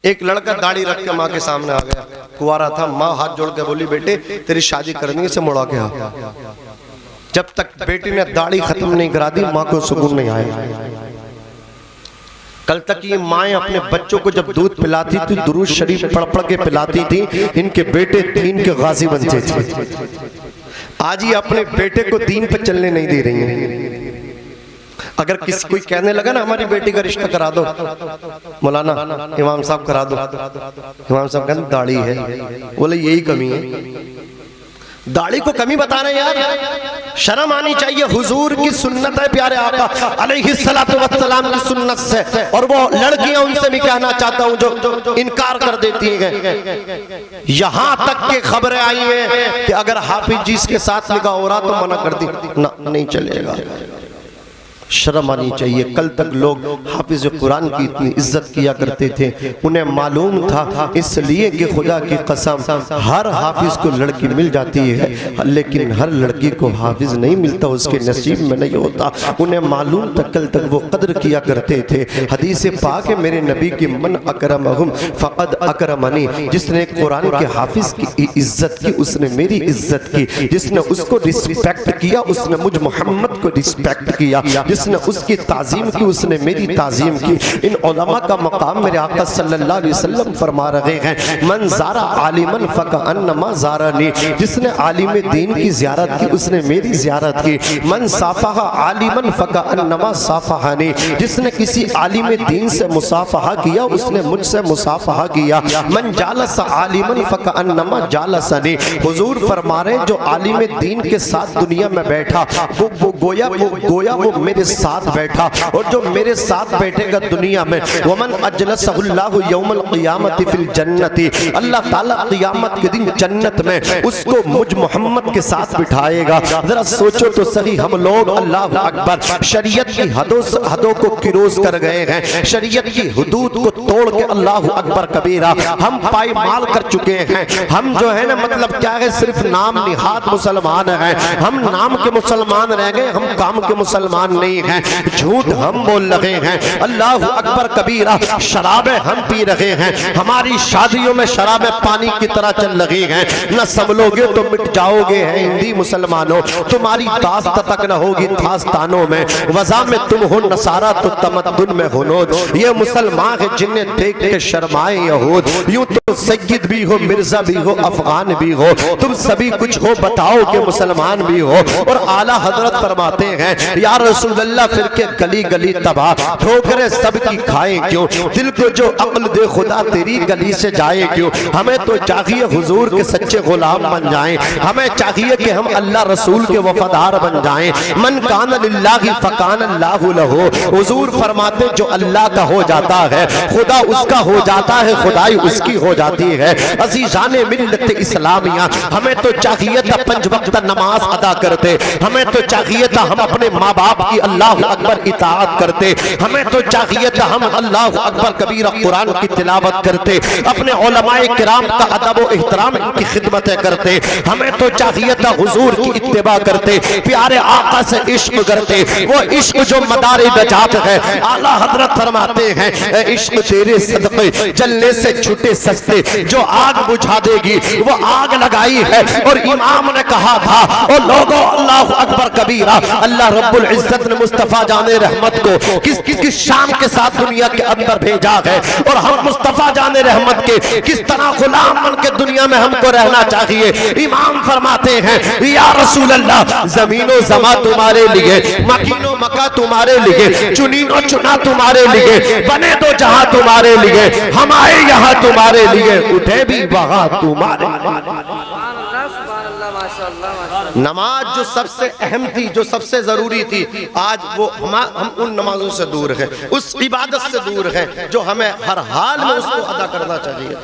एक लड़का दाढ़ी रख के माँ के सामने आ गया, कुंवारा था। माँ हाथ जोड़ के बोली, बेटे तेरी शादी करनी से मुड़ा के आ। जब तक बेटी ने दाढ़ी खत्म नहीं करा दी, माँ को सुकून नहीं आया। कल तक ये माएँ अपने बच्चों को जब दूध पिलाती थी, दुरूद शरीफ पढ़ पढ़ के पिलाती थी, इनके बेटे दीन के गाजी बनते थे। आज ये अपने बेटे को दीन पर चलने नहीं दे रही हैं। अगर किसी कोई कहने लगा ना हमारी बेटी का रिश्ता करा दो, मौलाना इमाम साहब करा दो, इमाम साहब कहते दाढ़ी है, बोले यही कमी है। दाढ़ी को कमी बता रहे हैं यार, शर्म आनी चाहिए। हुजूर की सुन्नत है प्यारे आका अलैहिस्सलातु वस्सलाम की सुन्नत से। और वो लड़कियां, उनसे भी कहना चाहता हूं जो इनकार कर देती हैं। यहां तक के खबरें आई हैं कि अगर हाफिज जी के साथ निकाह हो रहा तो मना कर दी, ना नहीं चलेगा। शर्म आनी चाहिए। कल तक लोग हाफिज कुरान की इतनी इज्जत किया करते थे, उन्हें मालूम था इसलिए कि खुदा की कसम हर हाफिज को लड़की मिल जाती है, लेकिन हर लड़की को हाफिज नहीं मिलता, उसके नसीब में नहीं होता। उन्हें मालूम था, कल तक वो कदर किया करते थे। हदीस पाक है मेरे नबी की, मन अकरमहुम फक़द अकरमनी। जिसने कुरान के हाफिज की इज्जत की उसने मेरी इज्जत की, जिसने उसको रिस्पेक्ट किया उसने मुझ मोहम्मद को रिस्पेक्ट किया, जिसने उसकी ताजीम की उसने मेरी ताजीम की। इन उलमा का मकाम मेरे आका सल्लल्लाहु अलैहि वसल्लम फरमा रहे हैं, मन ज़ारा आलिमन फ़कअन्नमा ज़ारनी। जिसने आलिम दीन की ज़ियारत की उसने मेरी ज़ियारत की। मन साफ़हा आलिमन फ़कअन्नमा साफ़हानी। जिसने किसी आलिम दीन से मुसाफ़हा किया उसने मुझसे मुसाफ़हा किया। मन जालस आलिमन फ़कअन्नमा जालसनी। हुजूर फरमा रहे जो आलिम दीन के साथ दुनिया में बैठा वो गोया वो मेरे साथ बैठा, और जो मेरे साथ बैठेगा दुनिया में, वमन अजलसहुल्लाहु यौमल क़ियामति फिल जन्नति। अल्लाह ताला क़ियामत के दिन जन्नत में उसको मुझ मोहम्मद के साथ बिठाएगा। जरा सोचो तो सही, हम लोग अल्लाह अकबर शरीयत की हदों को किरोज कर गए हैं, शरीयत की हुदूद को तोड़ के अल्लाह अकबर कबीरा हम पायमाल कर चुके हैं। हम जो है ना मतलब क्या है, सिर्फ नाम निहात मुसलमान हैं, हम नाम के मुसलमान रह गए, हम काम के मुसलमान नहीं हैं। झूठ हम बोल रहे हैं, अल्लाह अकबर कबीरा शराबें हम पी रहे हैं, हमारी शादियों में शराबें पानी की तरह चल रही हैं। न संभलोगे तो मिट जाओगे हैं हिंदी मुसलमानों, तुम्हारी दास्त तक न होगी दास्तानों में। वज़ा में तुम हो नसारा तो तमद्दुन में हुनूद। ये मुसलमान है जिन्हें देख के शर्माए यहूद। यूं तो सय्यद भी हो, मिर्जा भी हो, अफगान भी हो, तुम सभी कुछ हो, बताओ कि मुसलमान भी हो। और आला हजरत फरमाते हैं, या रसूल अल्लाह फिर के गली गली तबाह, ठोकरें सबकी खाएं क्यों, दिल को जो अक्ल दे खुदा तेरी गली से जाए क्यों। हमें तो चाहिए हुजूर के सच्चे गुलाम बन जाएं, हमें चाहिए कि हम अल्लाह रसूल के वफादार बन जाएं। मन कान लिल्लाहि फकान अल्लाहु लहू। हुजूर फरमाते जो अल्लाह का हो जाता है खुदा उसका हो जाता है, खुदाई उसकी हो जाती है। अज़ीज़ाने मिल्लत इस्लामिया, हमें तो चाहिए था 5 वक्त नमाज अदा करते, हमें तो चाहिए था हम अपने माँ बाप की अल्लाह अकबर इताअत करते, हमें तो चाहिए था हम अल्लाह अकबर कबीरा कुरान की तिलावत करते, अपने उलमाए किराम का अदब व एहतराम की खिदमतें करते, हमें तो चाहिए था हुजूर की इत्तिबा करते, प्यारे आका से इश्क करते। वो इश्क जो मदारे नजात है, आला हजरत फरमाते हैं इश्क तेरे सदक़े जलने से छूटे सस्ते, जो आग बुझा देगी वो आग लगाई है। और इमाम ने कहा था और लोगों अल्लाह अकबर कबीरा, अल्लाह रब्बुल इज्जत ने मुस्तफा जाने रहमत को किस शान के साथ दुनिया के अंदर भेजा है, और हम मुस्तफा जाने रहमत के किस तरह गुलाम बन के दुनिया में हमको रहना चाहिए। इमाम फरमाते हैं या रसूल अल्लाह जमीनो जमा तुम्हारे लिए, मकीनो मका तुम्हारे लिए, चुनीनो चुना तुम्हारे लिए, बने तो जहां तुम्हारे लिए, हम आए यहाँ तुम्हारे लिए, उठे भी वहां तुम्हारे। नमाज जो सबसे अहम थी, जो सबसे जरूरी थी, आज वो हम उन नमाजों से दूर हैं, उस इबादत से दूर हैं जो हमें हर हाल में उसको अदा करना चाहिए।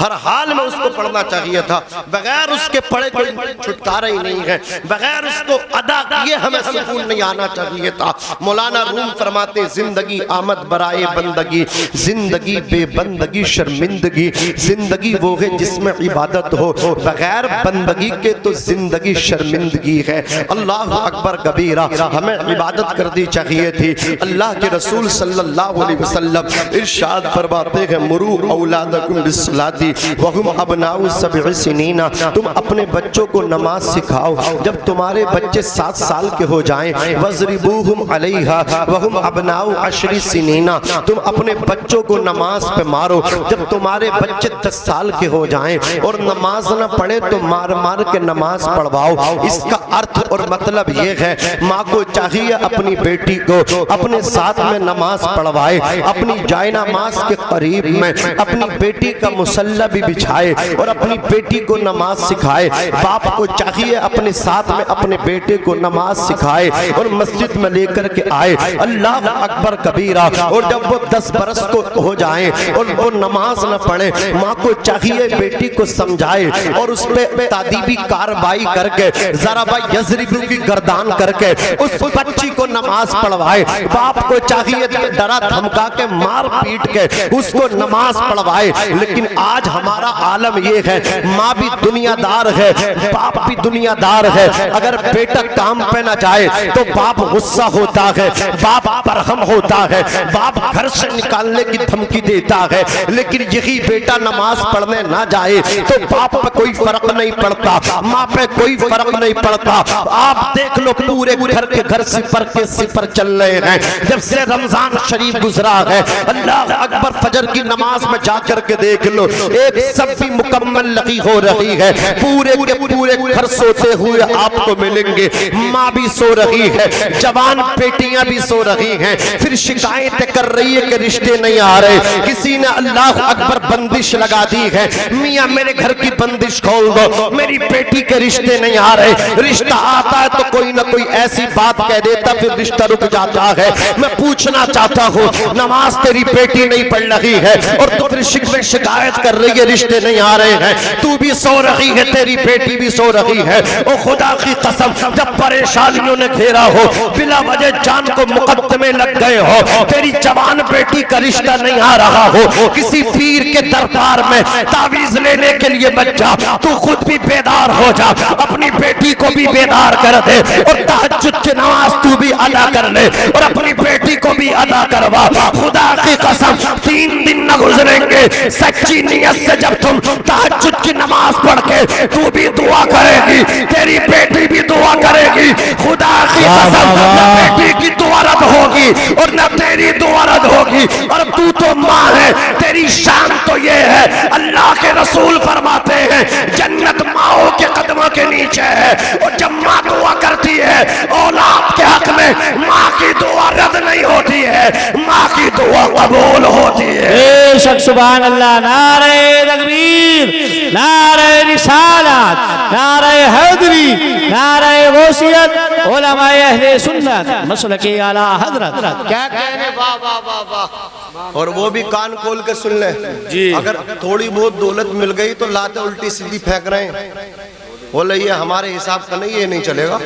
हर हाल में उसको पढ़ना चाहिए था। बगैर उसके पढ़े कोई छुटकारा ही नहीं है, बगैर उसको अदा किए हमें सुकून नहीं आना चाहिए था। मौलाना रूम फरमाते जिंदगी आमद बराए बंदगी, जिंदगी बेबंदगी शर्मिंदगी, जिंदगी वो है जिसमें इबादत हो, बगैर बंदगी के तो जिंदगी शर्मिंदगी है। अल्लाह अकबर कबीरा, हमें इबादत करनी चाहिए थी। अल्लाह के रसूल सल्लल्लाहु अलैहि वसल्लम इरशाद फरमाते हैं मुरू औलादकुम बिस्सलाती वहुम अबनाउ सब'i सिनीना, तुम अपने बच्चों को नमाज सिखाओ जब तुम्हारे बच्चे 7 साल के हो जाएं। वज़रिबूहुम अलैहा वहुम अबनाउ 10 सिनीना, तुम अपने बच्चों को नमाज पे मारो जब तुम्हारे बच्चे 10 साल के हो जाएं, और नमाज न पढ़े तो मार मार के नमाज पढ़वाओ। इसका अर्थ और मतलब ये है माँ को चाहिए अपनी बेटी को अपने साथ में नमाज पढ़वाए, अपनी जायनमाज के करीब में अपनी बेटी का मुसल्ला भी बिछाए और अपनी बेटी को नमाज सिखाए। बाप को चाहिए अपने साथ में अपने बेटे को नमाज सिखाए और मस्जिद में लेकर के आए। अल्लाह अकबर कबीरा। और जब वो 10 बरस को हो जाए और वो नमाज न पढ़े, माँ को चाहिए बेटी को समझाए और उस पे तादीबी कार्रवाई करके जरा यज़रिबू की गर्दान करके उस बच्ची को नमाज पढ़वाए। बाप को चाहिए डरा धमका के मार पीट के उसको नमाज पढ़वाए। लेकिन आज हमारा आलम ये है, माँ भी दुनियादार है, बाप भी दुनियादार है। अगर बेटा काम पे ना जाए तो बाप गुस्सा होता है, बाप बरहम होता है, बाप घर से निकालने की धमकी देता है। लेकिन यही बेटा नमाज पढ़ने ना जाए तो बाप पे कोई फर्क नहीं पड़ता, माँ पे कोई फर्क नहीं पड़ता। आप देख लो पूरे घर के घर सिपर के सिपर चल रहे हैं जब से रमजान शरीफ गुजरा है। अल्लाह अकबर, फजर की नमाज में जाकर के देख लो एक सब भी मुकम्मल लगी हो रही है, पूरे के पूरे घर सोते हुए आपको मिलेंगे। माँ भी सो रही है, जवान बेटियां भी सो रही हैं, फिर शिकायतें कर रही है कि रिश्ते नहीं आ रहे। किसी ने अल्लाह अकबर बंदिश लगा दी है, मियाँ मेरे घर की बंदिश खोल दो, मेरी बेटी के रिश्ते नहीं आ रहे। रिश्ता आता है तो कोई ना कोई ऐसी बात कह देता, फिर रिश्ता रुक जाता है। मैं पूछना चाहता हूँ, नमाज तेरी बेटी नहीं पढ़ रही है और तू फिर शिकायत कर रही है रिश्ते नहीं आ रहे हैं। तू भी सो रही है, तेरी बेटी भी सो रही है। और खुदा की कसम, जब परेशानियों ने घेरा हो, बिला वजह जान को मुकद्दमे लग गए हो, तेरी जवान बेटी का रिश्ता नहीं आ रहा हो, किसी पीर के दरबार में तावीज लेने के लिए मत जा, तू खुद भी बेदार हो जा, अपनी बेटी को भी बेदार कर दे और तहज्जुद की नमाज तू भी अदा कर ले और अपनी बेटी को भी अदा करवा। खुदा की कसम, 3 दिन न गुजरेंगे सच्ची नीयत से जब तुम तहज्जुद की नमाज पढ़ के तू भी दुआ करेगी, तेरी बेटी भी दुआ करेगी। खुदा की कसम, न बेटी की दुआ रद्द होगी और न तेरी दुआ रद्द होगी। और तू तो माँ है, तेरी शान तो ये है, अल्लाह के रसूल फरमाते हैं जन्नत माओ के कदमों के नीचे है। और जब माँ दुआ करती है औलाद के हक में, माँ की दुआ रद्द नहीं होती है, माँ की दुआ कबूल होती है। बेशक सुभान अल्लाह। नारे तकबीर, नारे रिसालत, नारे हैदरी, नारे गौसियत, उलमाए अहले सुन्नत मसलके आला हजरत। क्या कहने, वाह वाह वाह वाह। और वो भी कान खोल के सुन ले जी। अगर थोड़ी बहुत दौलत मिल गई तो लाते उल्टी सीधी फेंक रहे हैं, बोले ये हमारे हिसाब का नहीं, ये नहीं चलेगा।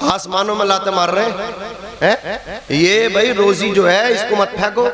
आसमानों में लाते मार रहे हैं। ये भाई रोजी जो है इसको मत फेंको।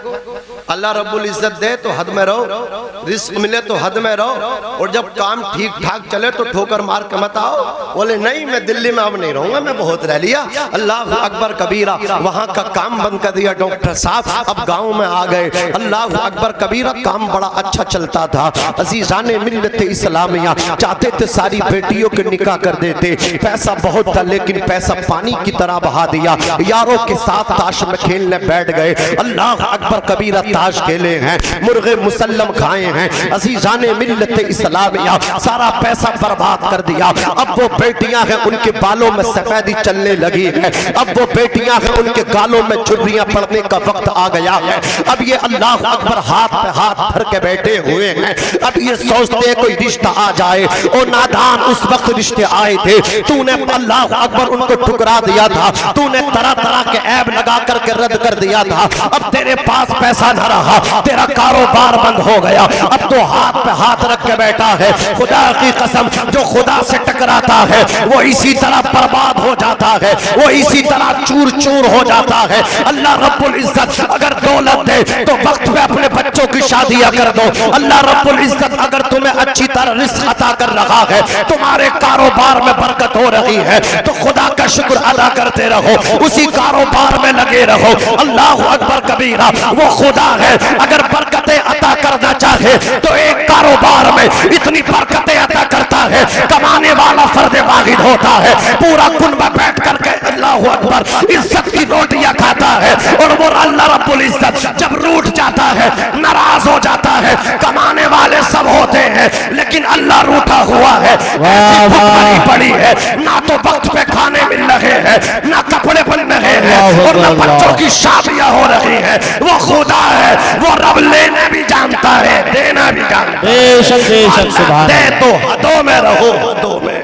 अल्लाह रब्बुल इज्जत दे तो हद में रहो, रिस्क मिले तो हद में रहो, और जब काम ठीक ठाक चले तो ठोकर मार के मत आओ। बोले नहीं मैं दिल्ली में अब नहीं रहूंगा, मैं बहुत रह लिया। अल्लाह अकबर कबीरा, वहां का काम बंद कर दिया डॉक्टर साहब, अब गाँव में आ गए। अल्लाह अकबर कबीरा, काम बड़ा अच्छा चलता था। अजीज़ाने मिल्लत इस्लामिया चाहते थे सारी बेटियों के निकाह कर देते, पैसा बहुत था लेकिन पैसा पानी की तरह बहा दिया। यारों के साथ ताश में खेलने बैठ गए। अल्लाह अकबर कबीरा, ताश खेले हैं, मुर्गे मुसल्लम खाए हैं, अजीज़ाने मिल्लत इस्लामिया सारा पैसा बर्बाद कर दिया। अब वो बेटियां हैं उनके बालों में सफेदी चलने लगी है, अब वो बेटियां हैं उनके गालों में छुर्रियां पड़ने का वक्त आ गया है। अब ये अल्लाह अकबर हाथ पे हाथ धर के बैठे हुए हैं। अब ये सोचते कोई रिश्ता आ जाए। और नादान, उस वक्त रिश्ते आए थे, तूने अल्लाह अकबर उनको ठुकरा दिया था, तूने तरह तरह के ऐब लगा करके रद्द कर दिया था। अब तेरे पास पैसा न रहा, तेरा कारोबार बंद हो गया, अब तो हाथ पे हाथ रख के बैठा है। खुदा की कसम, जो खुदा से टकराता है वो इसी तरह बर्बाद हो जाता है, वो इसी तरह चूर चूर हो जाता है। अल्लाह रब्बुल इज्जत अगर दौलत दे तो वक्त पे अपने बच्चों की शादियां कर दो। अल्लाह रब्बुल इज्जत अगर तुम्हें अच्छी तरह रिस्क अता कर रहा है, तुम्हारे कारोबार में बरकत हो रही है, तो खुदा का शुक्र अदा करते रहो, उसी कारोबार में लगे रहो। अल्लाह अकबर कबीरा, वो खुदा है अगर बरकतें अता करना चाहे तो एक कारोबार में इतनी बरकतें अता करता है, कमाने वाला फर्द वाहिद होता है, पूरा कुनबा बैठ करके अल्लाह अकबर इज्जत की रोटियां खाता है। और वो अल्लाह रब्बुल इज्जत जब रूठ जाता है, नाराज हो जाता है, कमाने वाले सब होते हैं लेकिन अल्लाह रूठा हुआ है, ऐसी भुखमरी पड़ी है, ना तो वक्त पे खाने मिल रहे हैं, ना कपड़े बन रहे हैं, और ना बच्चों की शादियां हो रही है। वो खुदा है, वो रब लेने भी जानता है, देना भी जानता है। बेशक बेशक सुभान दे तो हदों में रहो, हदों में,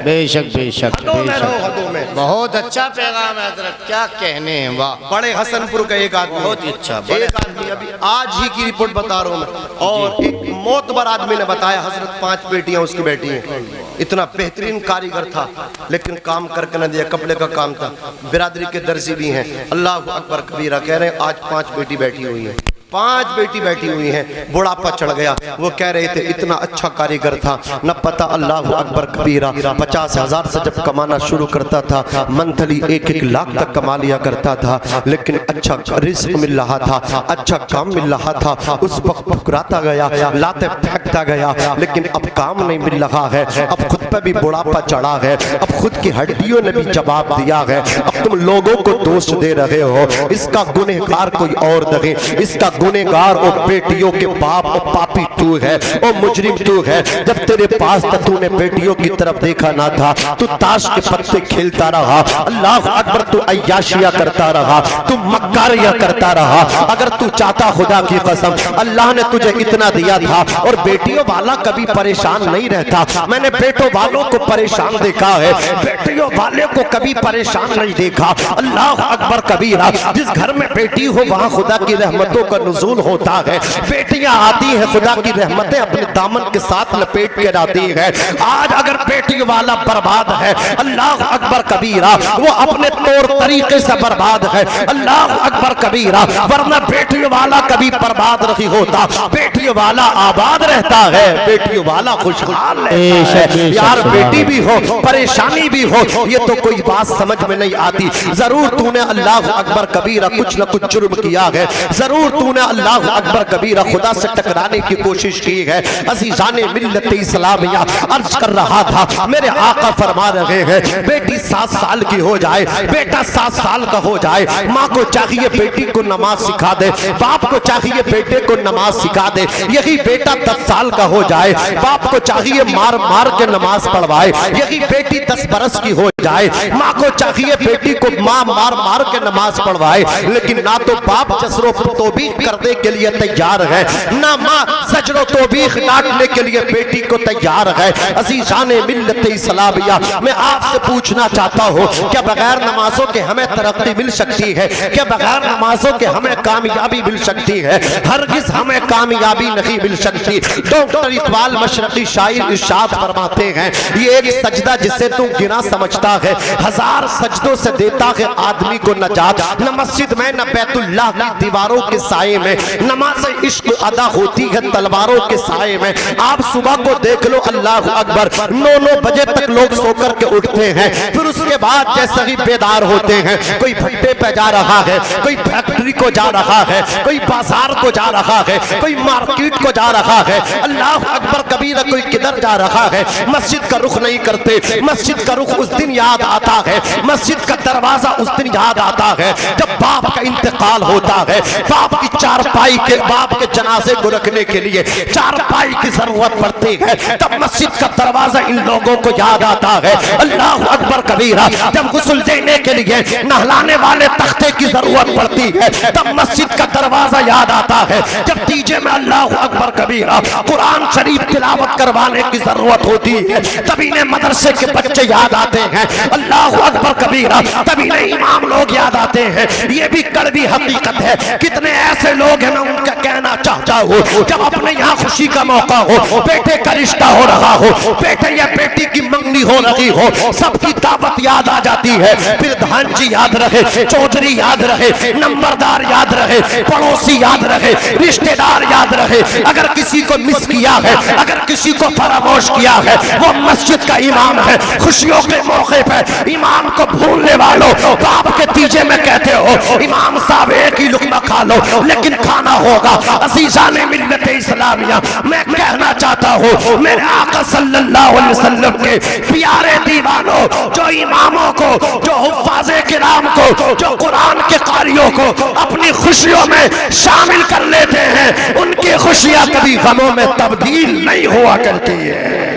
बेशक बेशक हदों में रहो, बेशक। हदों में। बहुत अच्छा पैगाम है हजरत, क्या कहने हैं, वाह। बड़े हसनपुर का एक आदमी, बहुत ही अच्छा, एक आदमी अभी आज ही की रिपोर्ट बता रहा हूँ मैं, और एक मोतबर आदमी ने बताया हजरत 5 बेटियां उसकी बेटी हैं, इतना बेहतरीन कारीगर था लेकिन काम करके न दिया, कपड़े का काम था, बिरादरी के दर्जी भी हैं। अल्लाह अकबर कबीरा, कह रहे हैं आज 5 बेटी बैठी हुई है, 5 बेटी बैठी हुई हैं, बुढ़ापा चढ़ गया। वो कह रहे थे इतना अच्छा कारीगर था, न पता अल्लाह अकबर कबीरा 50,000 से जब कमाना शुरू करता था, मंथली 1-1 लाख तक कमा लिया करता था, लेकिन अच्छा रिस्क मिल रहा था, अच्छा काम मिल रहा था, उस वक्त फुकराता गया, लाते फेंकता गया, लेकिन अब काम नहीं मिल रहा है, अब खुद पे भी बुढ़ापा चढ़ा है, अब खुद की हड्डियों ने भी जवाब दिया है, अब तुम लोगों को दोष दे रहे हो, इसका गुनहगार कोई और नहीं, इसका गुनहगार और बेटियों के बाप और पापी तू है, और मुजरिम तू है। जब तेरे पास था तूने बेटियों की तरफ देखा ना था, तू ताश के पत्ते खेलता रहा, अल्लाह अकबर तू अय्याशिया करता रहा, तू मक्कारिया करता रहा। अगर तू चाहता खुदा की कसम, अल्लाह ने तुझे इतना दिया था, और बेटियों वाला कभी परेशान नहीं रहता। मैंने बेटों वालों को परेशान देखा है, बेटियों वाले को कभी परेशान नहीं देखा। अल्लाह अकबर कबीरा, जिस घर में बेटी हो वहां खुदा की रहमतों का नुज़ूल होता है, बेटियां आती हैं, खुदा की रहमतें अपने दामन के साथ लपेट के आती है। आज अगर बेटी वाला बर्बाद है, अल्लाह अकबर कबीरा, वो अपने तौर तरीके से बर्बाद है, अल्लाह अकबर कबीरा, वरना बेटी वाला कभी बर्बाद नहीं होता, बेटी वाला आबाद रहता है, बेटी वाला खुशहाल रहता है। यार बेटी भी हो, परेशानी भी हो, ये तो कोई बात समझ में नहीं आती। जरूर तूने अल्लाह अकबर कबीरा कुछ न कुछ जुर्म किया है, जरूर तूने अल्लाह अकबर कबीरा खुदा से टकराने की कोशिश की है। अज़ीज़ाने मिल्लत इस्लामिया अर्ज कर रहा था, मेरे आका फरमा रहे हैं, बेटी 7 साल की हो जाए, बेटा 7 साल का हो जाए, माँ को चाहिए बेटी को नमाज सिखा दे, बाप को चाहिए बेटे को नमाज सिखा दे। यही बेटा 10 साल का हो जाए, बाप को चाहिए मार मार के नमाज पढ़वाए। यही बेटी 10 बरस की हो जाए, माँ को चाहिए बेटी को माँ मार मार के नमाज पढ़वाए, लेकिन ना तो बाप जसरो तौबीख करने के लिए तैयार है, ना माँ सजरो तौबीख डांटने के लिए बेटी को तैयार है। अज़ीज़ाने मिल्लत इस्लामिया, मैं आपसे पूछना चाहता हूँ, क्या बगैर नमाजों के हमें तरक्की मिल सकती है? क्या बगैर नमाजों के हमें कामयाबी मिल सकती है? हरगिज़ हमें कामयाबी नहीं मिल सकती। डॉक्टर इकबाल मशरकी शायर इरशाद फरमाते हैं, ये एक सजदा जिसे तू गिना समझता है, 1000 सजदों से देता है आदमी को नजात। न मस्जिद में न बैतुल्लाह की दीवारों के साए में, नमाज इश्क अदा होती है तलवारों के साए में। आप सुबह को देख लो, अल्लाह अकबर, 9-9 बजे तक लोग सोकर के उठते हैं, फिर उसके बाद जैसे ही बेदार होते हैं, कोई भट्टे पे जा रहा है, कोई फैक्ट्री को जा रहा है, कोई बाजार को जा रहा है, कोई मार्केट को जा रहा है। अल्लाह अकबर कबीरा, कोई किधर जा रहा है, मस्जिद का रुख नहीं करते। मस्जिद का रुख उस दिन याद आता है, मस्जिद का दरवाजा उस दिन याद आता है जब बाप का इंतकाल होता है। बाप की चारपाई के, बाप के जनाजे को रखने के लिए चारपाई की जरूरत पड़ती है, तब मस्जिद का दरवाजा इन लोगों को याद आता है। अल्लाह अकबर कबीरा, जब गुस्ल देने के लिए नहलाने वाले तख्ते की जरूरत पड़ती है, तब मस्जिद का दरवाजा याद आता है। जब तीजे में अल्लाह अकबर कबीरा कुरान शरीफ तिलावत करवाने की जरूरत होती है, तभी ने मदरसे के बच्चे याद आते हैं। अल्लाह अकबर कबीरा, तभी ने इमाम लोग याद आते हैं। ये भी कड़वी हकीकत है, कितने ऐसे ऐसे लोग हैं, मैं उनका कहना चाहता हूँ, जब अपने यहाँ खुशी का मौका हो, बेटे का रिश्ता हो रहा हो, बेटे या बेटी की मंगनी हो रही हो, सबकी दावत याद आ जाती है, फिर धान जी याद रहे, चौधरी याद रहे, नंबरदार याद रहे, पड़ोसी याद रहे, रिश्तेदार याद रहे। अगर किसी को मिस किया है, अगर किसी को फरामोश किया है, वो मस्जिद का इमाम है। खुशियों के मौके पर इमाम को भूलने वालों, बाप के तीजे में कहते हो इमाम साहब एक ही लुकमा खा लो, लेकिन खाना होगा। अज़ीज़ाने मिल्लत इस्लामिया, मैं कहना चाहता हूँ मेरे आका सल्लल्लाहु अलैहि वसल्लम के प्यारे दीवानों, जो इमामों को, जो हुफ़्फ़ाज़े किराम को, जो कुरान के कारियों को अपनी खुशियों में शामिल कर लेते हैं, उनकी खुशियां कभी गमों में तब्दील नहीं हुआ करती है।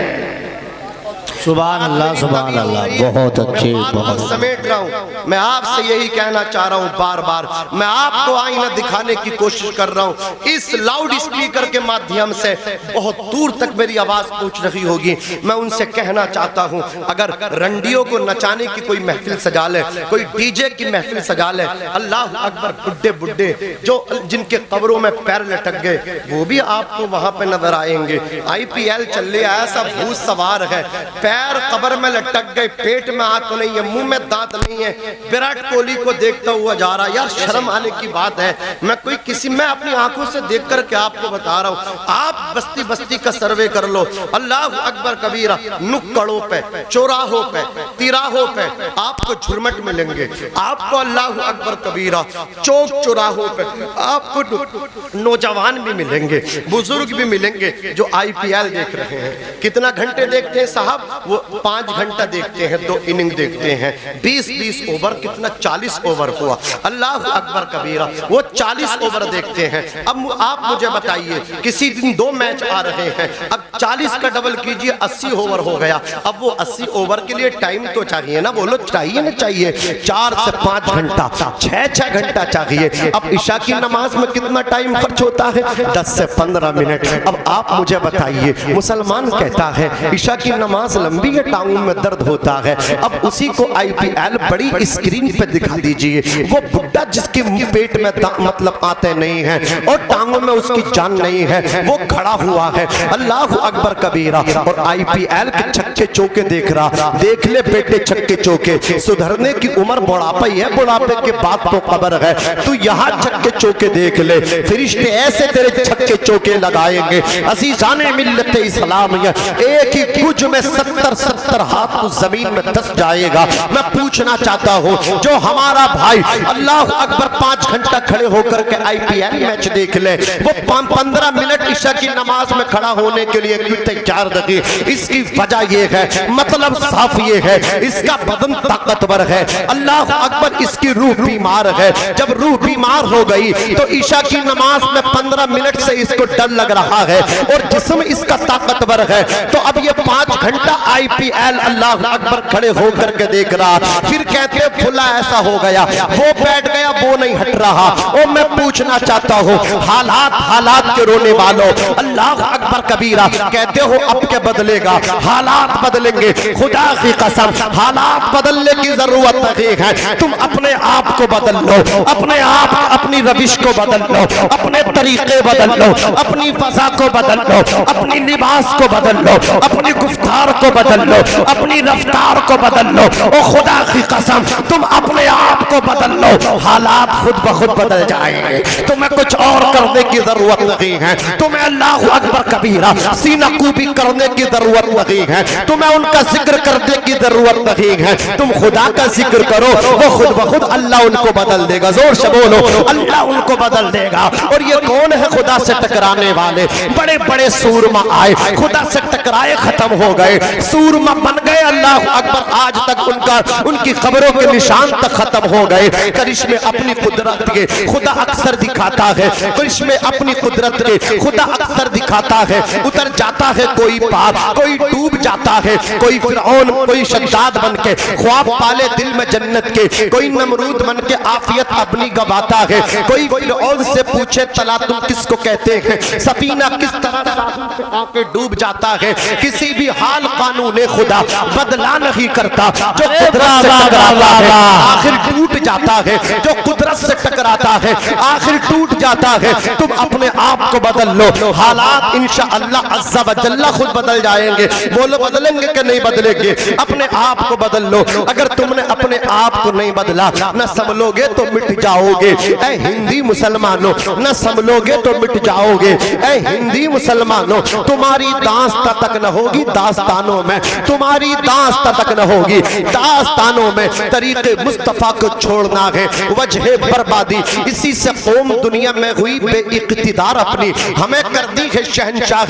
सुभान अल्लाह, सुभान अल्लाह। बहुत अच्छे, बहुत समेट रहा हूँ। मैं आपसे यही कहना चाह रहा हूँ, बार बार मैं आपको आईना दिखाने की कोशिश कर रहा हूँ। इस लाउड स्पीकर के माध्यम से बहुत दूर तक मेरी आवाज पहुँच रही होगी। मैं उनसे कहना चाहता हूँ, अगर रंडियों को नचाने की कोई महफिल सजा ले, कोई डीजे की महफिल सजा ले, अल्लाह अकबर, बुड्ढे बुड्ढे जो जिनके कब्रों में पैर लटक गए, वो भी आपको वहां पे नजर आएंगे। IPL चल रहा है, ऐसा भूत सवार है, पैर कब्र में लटक गए, पेट में आंख नहीं है, मुंह में दांत नहीं है, विराट कोहली को देखता हुआ जा रहा। यार शर्म आने की बात है। मैं अपनी आंखों से देख कर के आपको बता रहा हूँ। आप बस्ती बस्ती का सर्वे कर लो, अल्लाह अकबर कबीरा, नुक्कड़ों पे, चौराहों पे, तिराहों पे आपको झुरमट मिलेंगे। आपको अल्लाह अकबर कबीरा चौक चौराहों पे आपको नौजवान भी मिलेंगे, बुजुर्ग भी मिलेंगे जो IPL देख रहे हैं। कितना घंटे देखते हैं साहब? वो 5 घंटा देखते हैं, 2 इनिंग देखते हैं, 20-20 ओवर, कितना 40 ओवर हुआ। अल्लाह अकबर कबीरा, वो 40 ओवर देखते हैं। अब आप मुझे बताइए, किसी दिन 2 मैच आ रहे हैं, अब 40 का डबल कीजिए, 80 ओवर हो गया। अब वो 80 ओवर के लिए टाइम तो चाहिए ना, बोलो चाहिए ना चाहिए? 4 से 5 घंटा, 6 घंटा चाहिए। अब ईशा की नमाज में कितना टाइम खर्च होता है? 10 से 15 मिनट। अब आप मुझे बताइए, मुसलमान कहता है ईशा की नमाज लंबी है, टांगों में दर्द होता है। अब उसी को IPL बड़ी स्क्रीन पे दिखा दीजिए, वो बुड्ढा जिसके पेट में मतलब आते नहीं है और टांगों में उसकी जान नहीं है, वो खड़ा हुआ है, अल्लाह अकबर कबीरा, और IPL के छक्के चौके देख रहा। देख ले बेटे छक्के चौके, सुधरने की उम्र बुढ़ापा ही है, बुढ़ापे के बाद तो कब्र है। तू यहाँ छक्के चौके देख ले, फरिश्ते ऐसे तेरे छक्के चौके लगाएंगे। अज़ीज़ाने मिल्लत इस्लामिया, एक ही कुछ में 70 हाथ तो जमीन में धंस जाएगा। मैं पूछना चाहता हूँ, जो हमारा भाई अल्लाह अकबर 5 घंटा खड़े होकर के IPL मैच देख ले, वो 15 मिनट ईशा की नमाज में खड़ा होने के लिए क्यों तैयार रहे? इसकी वजह ये है, मतलब साफ ये है, इसका बदन ताकतवर है। अल्लाह अकबर, इसकी रूह बीमार है। जब रूह बीमार हो गई तो ईशा की नमाज में 15 मिनट से इसको डर लग रहा है, और जिस्म इसका ताकतवर है। तो अब ये 5 घंटा IPL अल्लाह अकबर खड़े होकर के देख रहा, फिर कहते हैं फुला ऐसा हो गया, वो बैठ गया, वो नहीं हट रहा। और मैं पूछना चाहता हूँ, हालात के रोने वालों, अल्लाह अकबर कबीरा, कहते हो अब क्या बदलेगा? हालात बदलेंगे, खुदा की कसम हालात बदलने की जरूरत नहीं है। तुम अपने आप को बदल लो, अपने आप, अपनी रविश को बदल लो, अपने तरीके बदल लो, अपनी फजा को बदल लो, अपनी लिबास को बदल लो, अपनी गुफ्तार को बदल लो, अपनी रफ्तार को बदल लो। ओ खुदा की कसम, तुम अपने आप को बदल लो, हालात खुद ब खुद बदल जाएंगे। तुम्हें कुछ और करने की जरूरत नहीं है। तुम्हें अल्लाह अकबर कबीरा सीना कूबी करने की जरूरत नहीं है। तुम्हें उनका जिक्र करने की जरूरत नहीं है। तुम खुदा का जिक्र करो, वो खुद ब खुद अल्लाह उनको बदल देगा। जोर से बोलो, अल्लाह उनको बदल देगा। और ये कौन है खुदा से टकराने वाले? बड़े बड़े सूरमा आए, खुदा से टकराए, खत्म हो गए, सूरमा बन गए। अल्लाह अकबर, आज तक उनकी खबरों के निशान तक खत्म हो गए। करिश्मे अपनी कुदरत के खुदा अक्सर दिखाता है, करिश्मे अपनी कुदरत के खुदा अक्सर दिखाता है। उतर जाता है कोई पार, कोई डूब जाता है, कोई फिरौन, कोई शद्दाद बन के ख्वाब पाले दिल में जन्नत के, कोई नमरूद बन के आफियत अपनी गवाता है, कोई फिरौन से पूछे तला तुम किसको कहते हैं, सफीना किस तरह आके डूब जाता है। किसी भी हाल कानून खुदा बदला नहीं करता। जो कुदरत से टकराता है आखिर टूट जाता है, जो कुदरत से टकराता है आखिर टूट जाता है। तुम अपने आप को बदल लो, हालात इंशाअल्लाह अज़्ज़ा व जल्ला खुद बदल जाएंगे। बोलो बदलेंगे कि नहीं बदलेंगे? अपने आप को बदल लो। अगर तुमने अपने आप को नहीं बदला, न संभलोगे तो मिट जाओगे। ऐ हिंदी मुसलमानों, न संभलोगे तो मिट जाओगे। ऐ हिंदी मुसलमानों, तुम्हारी दास्तां तक न होगी दास्तानों में, तुम्हारी दास्तां तक न होगी दास्तानों में। तरीके मुस्तफा को छोड़ना है वजह बर्बादी। इसी से कौम दुनिया में हुई बेइख्तिदार, अपनी हमें कर दी है शहंशाह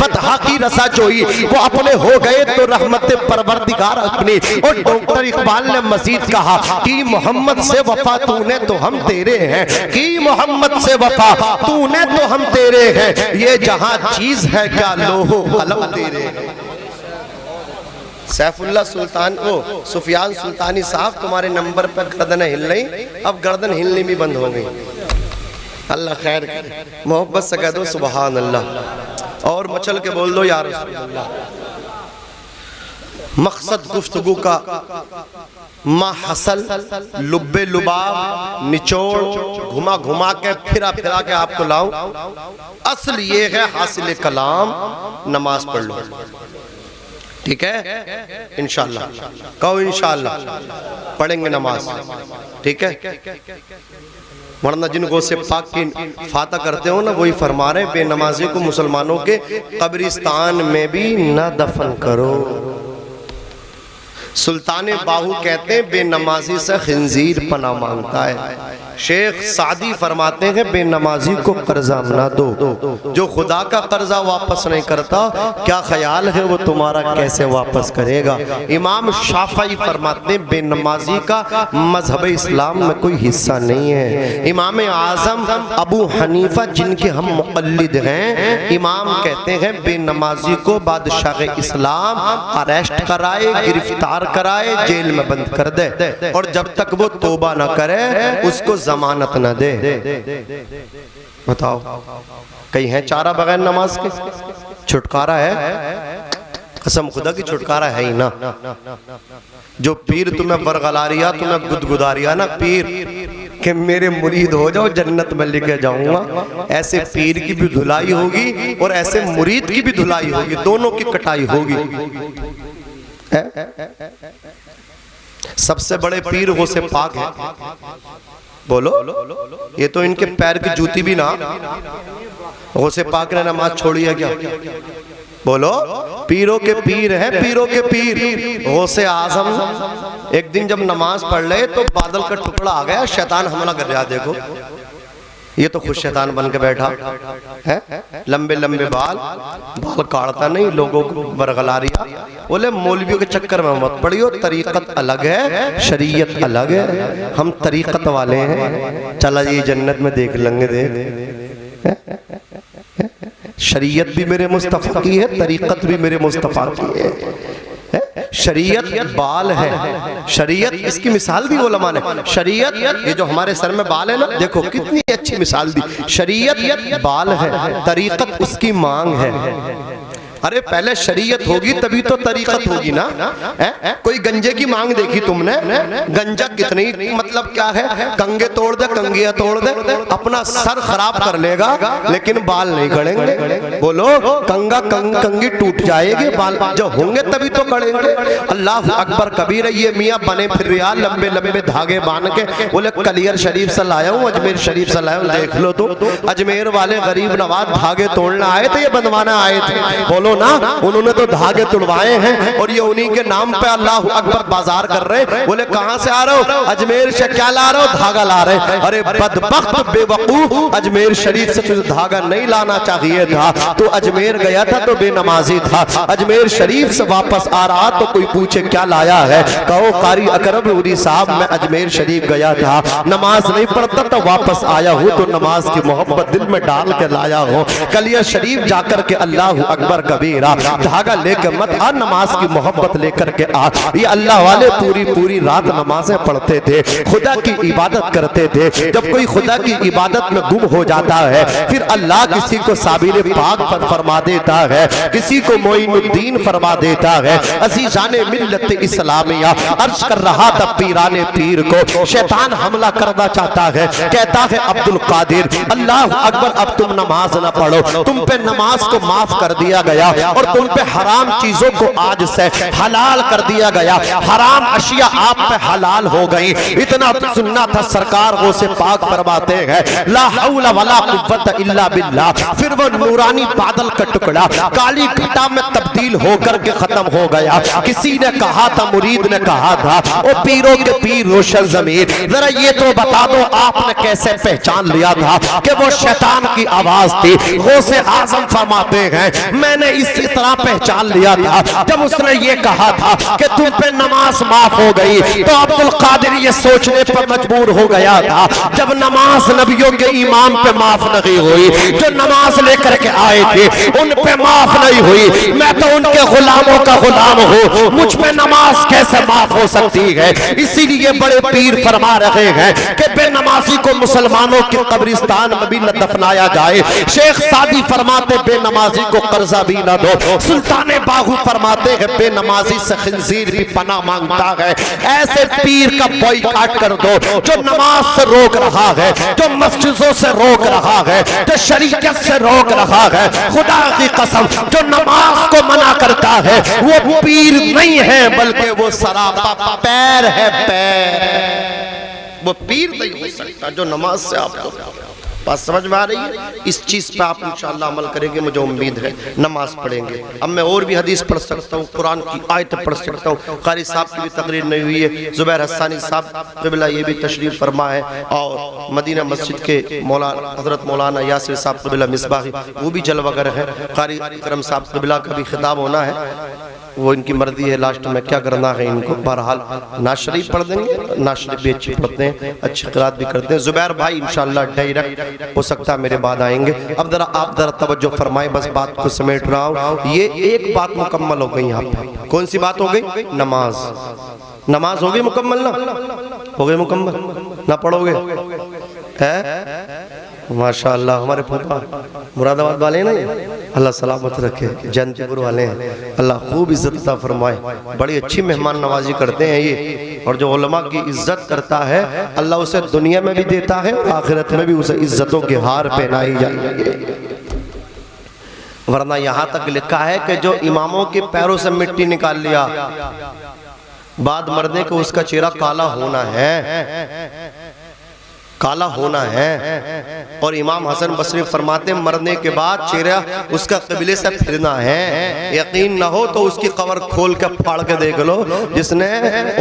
बदहा की रसा जोई। वो अपने हो गए तो रहमत परवरदिगार अपनी। और डॉक्टर इकबाल ने मजीद कहा कि मोहम्मद से वफा तूने तो हम तेरे हैं, कि मोहम्मद से वफा तूने तो हम तेरे हैं। ये जहां चीज है क्या लोहो कलम तेरे हैं। सैफुल्लाह सुल्तान को सुफियान सुल्तानी साहब, तुम्हारे नंबर पर गर्दन हिल रही, अब गर्दन हिलनी भी बंद हो गई। अल्लाह खैर करे, मोहब्बत से कह दो सुबहान अल्लाह, और मचल के बोल दो यार। मकसद गुफ्तगू का माहसल लुब्बे लुबाब निचोड़ घुमा घुमा के फिरा फिरा के आपको लाऊं। असल ये है हासिल कलाम, नमाज पढ़ लो, ठीक है? इंशाअल्लाह कहो, इंशाअल्लाह पढ़ेंगे नमाज, ठीक है? वरना जिनको से पाक की फाता करते हो ना, वही फरमा रहे बेनमाजी को मुसलमानों के कब्रिस्तान में भी न दफन करो। सुल्तान बाहू कहते हैं बेनमाजी से खिंजीर पना मांगता है। शेख सादी फरमाते हैं बेनमाजी को कर्जा ना दो, जो खुदा का कर्जा वापस नहीं करता क्या ख्याल है वो तुम्हारा कैसे वापस करेगा। इमाम शाफई फरमाते हैं बेनमाजी का मजहब इस्लाम में कोई हिस्सा नहीं है। इमाम आजम अबू हनीफा जिनके हम मुक़ल्लिद हैं, इमाम कहते हैं बेनमाजी को बादशाह इस्लाम अरेस्ट कराए, गिरफ्तार कराए, जेल में बंद कर दे, और जब तक वो तौबा न करे उसको जमानत न दे। बताओ, कहीं है चारा बगैर नमाज के? छुटकारा है? कसम खुदा की छुटकारा है ही ना। जो पीर तुम्हें बरगला रिया, तुम्हें गुदगुदा रिया ना पीर कि मेरे मुरीद हो जाओ जन्नत में लेके जाऊंगा, ऐसे पीर की भी धुलाई होगी और ऐसे मुरीद की भी धुलाई होगी, दोनों की कटाई होगी। सबसे बड़े पीर गौसे पाक है। बोलो, ये तो इनके पैर की जूती भी ना। गौसे पाक ने नमाज छोड़ी है क्या? बोलो, पीरों के पीर है, पीरों के पीर। गौसे आजम एक दिन जब नमाज पढ़ रहे तो बादल का टुकड़ा आ गया, शैतान हमला कर रहा। देखो ये तो खुद शैतान बन के बैठा है, लंबे लंबे बाल काटता नहीं, लोगों को बरगला रिया। बोले मौलवियों के चक्कर में मत पड़ियो, तरीकत अलग है, शरीयत अलग है, हम तरीकत वाले हैं। चला ये जन्नत में देख लेंगे। देख, शरीयत भी मेरे मुस्तफा की है, तरीकत भी मेरे मुस्तफा की है। शरीयत बाल है, शरीयत इसकी मिसाल दी उलमा ने। शरीयत ये जो हमारे सर में बाल है ना, देखो कितनी अच्छी मिसाल दी। शरीयत बाल है, तरीकत उसकी मांग है। अरे पहले शरीयत होगी तभी तो तरीकत होगी ना। कोई गंजे की मांग देखी तुमने? गंजा कितनी मतलब क्या है, कंगे तोड़ दे, कंगिया तोड़ दे, अपना सर खराब कर लेगा लेकिन बाल नहीं गड़ेंगे। बोलो, कंगा कंगी टूट जाएगी, बाल जो होंगे तभी तो गड़ेंगे। अल्लाह अकबर कबीर। ये मियाँ बने फिर रिया लंबे लंबे धागे बांध के, बोले कलियर शरीफ से लाया हूँ, अजमेर शरीफ से लाया हूँ, देख लो तो अजमेर वाले गरीब नवाज धागे तोड़ना आए थे, ये बंधवाना आए थे। बोलो ना, उन्होंने तो धागे तुड़वाए हैं और ये उन्हीं के नाम पे अल्लाह अकबर बाजार कर रहे। बोले कहां से आ रहे हो? अजमेर से। क्या ला रहे हो? धागा ला रहे। अरे बदबख्त बेवकूफ, अजमेर शरीफ से तुझे धागा नहीं लाना चाहिए था, तो अजमेर गया था तो बेनमाजी था। अजमेर शरीफ से वापस आ रहा तो कोई पूछे क्या लाया है, कहो कारी अकरम नूरी साहब मैं अजमेर शरीफ गया था, नमाज नहीं पढ़ता तो वापस आया हूँ, तो नमाज की मोहब्बत दिल में डाल के लाया हूँ। कलिया शरीफ जाकर के अल्लाह अकबर का कबीरा, धागा लेकर मत आ, नमाज की मोहब्बत लेकर के आ। ये अल्लाह वाले पूरी पूरी रात नमाजें पढ़ते थे, खुदा की इबादत करते थे। जब कोई खुदा की इबादत में गुम हो जाता है, फिर अल्लाह किसी को साबिर पाक पर फरमा देता है, किसी को मोइनुद्दीन फरमा देता है। अज़ीज़ाने मिल्लत इस्लामिया अर्ज कर रहा था पीराने पीर को, शैतान हमला करना चाहता है, कहता है अब्दुल कादिर अल्लाह अकबर, अब तुम नमाज ना पढ़ो, तुम पे नमाज को माफ कर दिया गया और तुम पे हराम चीजों को आज से हलाल कर दिया गया, हराम अशिया आप पे हलाल हो गई। इतना तो सुनना था, सरकार वो से पाक फरमाते हैं ला हौला वला कुव्वत इल्ला बिल्लाह। फिर वो नूरानी बादल का टुकड़ा काली घटा में तब्दील होकर के खत्म हो गया। किसी ने कहा था, मुरीद ने कहा था, ओ पीरों के पीर रोशन ज़मीर, जरा ये तो बता दो आपने कैसे पहचान लिया था कि वो शैतान की आवाज थी। गौसे आजम फरमाते हैं मैंने इसी तरह पहचान लिया था जब उसने ये कहा था कि तुम पे नमाज माफ हो गई, तो अब्दुल कादिर ये सोचने पर मजबूर हो गया था जब नमाज नबियों के इमाम पे माफ नहीं हुई, जो नमाज लेकर के आए थे उन पे माफ नहीं हुई, मैं तो उनके गुलामों का गुलाम हूँ, मुझ पे नमाज कैसे माफ हो सकती है। इसीलिए बड़े पीर फरमा रहे हैं कि बेनमाजी को मुसलमानों के कब्रिस्तान में भी न दफनाया जाए। शेख सादी फरमाते बेनमाजी को कर्जा भी न दो। सुल्तान बाहू फरमाते हैं बेनमाजी से खिंजीर भी पनाह मांगता है। ऐसे पीर का बॉयकॉट कर दो जो नमाज से रोक रहा है, जो मस्जिदों से रोक रहा है, जो शरीयत से रोक रहा है। खुदा की कसम, जो नमाज को मना करता है वो पीर नहीं है, बल्कि वो सरापा पैर है, पैर। वो पीर नहीं हो सकता जो नमाज से आपको। बात समझ में आ रही है? इस चीज पे आप इंशाअल्लाह अमल करेंगे, मुझे उम्मीद है। नमाज पढ़ेंगे। अब मैं और भी हदीस पढ़ सकता हूँ, कुरान की आयत पढ़ सकता हूँ। कारी साहब की भी तकरीर नहीं हुई है, जुबैर हस्सानी साहब क़िबला ये भी तशरीफ फरमा है, और मदीना मस्जिद के मौलाना हजरत मौलाना यासिर साहब क़िबला मिसबाही वो भी जलवागर है। कारी करम साहब क़िबला का भी खिताब होना है, वो इनकी मर्जी है, लास्ट में क्या करना है इनको। बहरहाल नाज शरीफ पढ़ देंगे, नाज शरीफ भी अच्छी पढ़ते हैं, अच्छी क़िरात भी करते हैं। जुबैर भाई इंशाअल्लाह डायरेक्ट हो सकता है मेरे बाद आएंगे। अब जरा आप जरा तवज्जो फरमाएं, बस बात को समेट रहा हूँ। ये एक बात मुकम्मल हो गई यहाँ पे। कौन सी बात हो गई? नमाज। नमाज हो गई मुकम्मल ना? हो गई मुकम्मल ना? पढ़ोगे है? माशाअल्लाह हमारे फूफा मुरादाबाद वाले ना, अल्लाह सलामत रखे, जयंतीपुर वाले हैं, अल्लाह खूब इज्जत अता फरमाए। बड़ी अच्छी मेहमान नवाजी करते हैं ये, और जो उलमा की इज्जत करता है अल्लाह उसे दुनिया में भी देता है और आखिरत में भी उसे इज्जतों के हार पहनाई जाएगी। वरना यहाँ तक लिखा है कि जो इमामों के पैरों से मिट्टी निकाल लिया, बाद मरने को उसका चेहरा काला होना है, काला होना है। और इमाम हसन बसरी फरमाते मरने के बाद चेहरा उसका क़िबले से फिरना है। यकीन ना हो तो उसकी कब्र खोल के फाड़ के देख लो, जिसने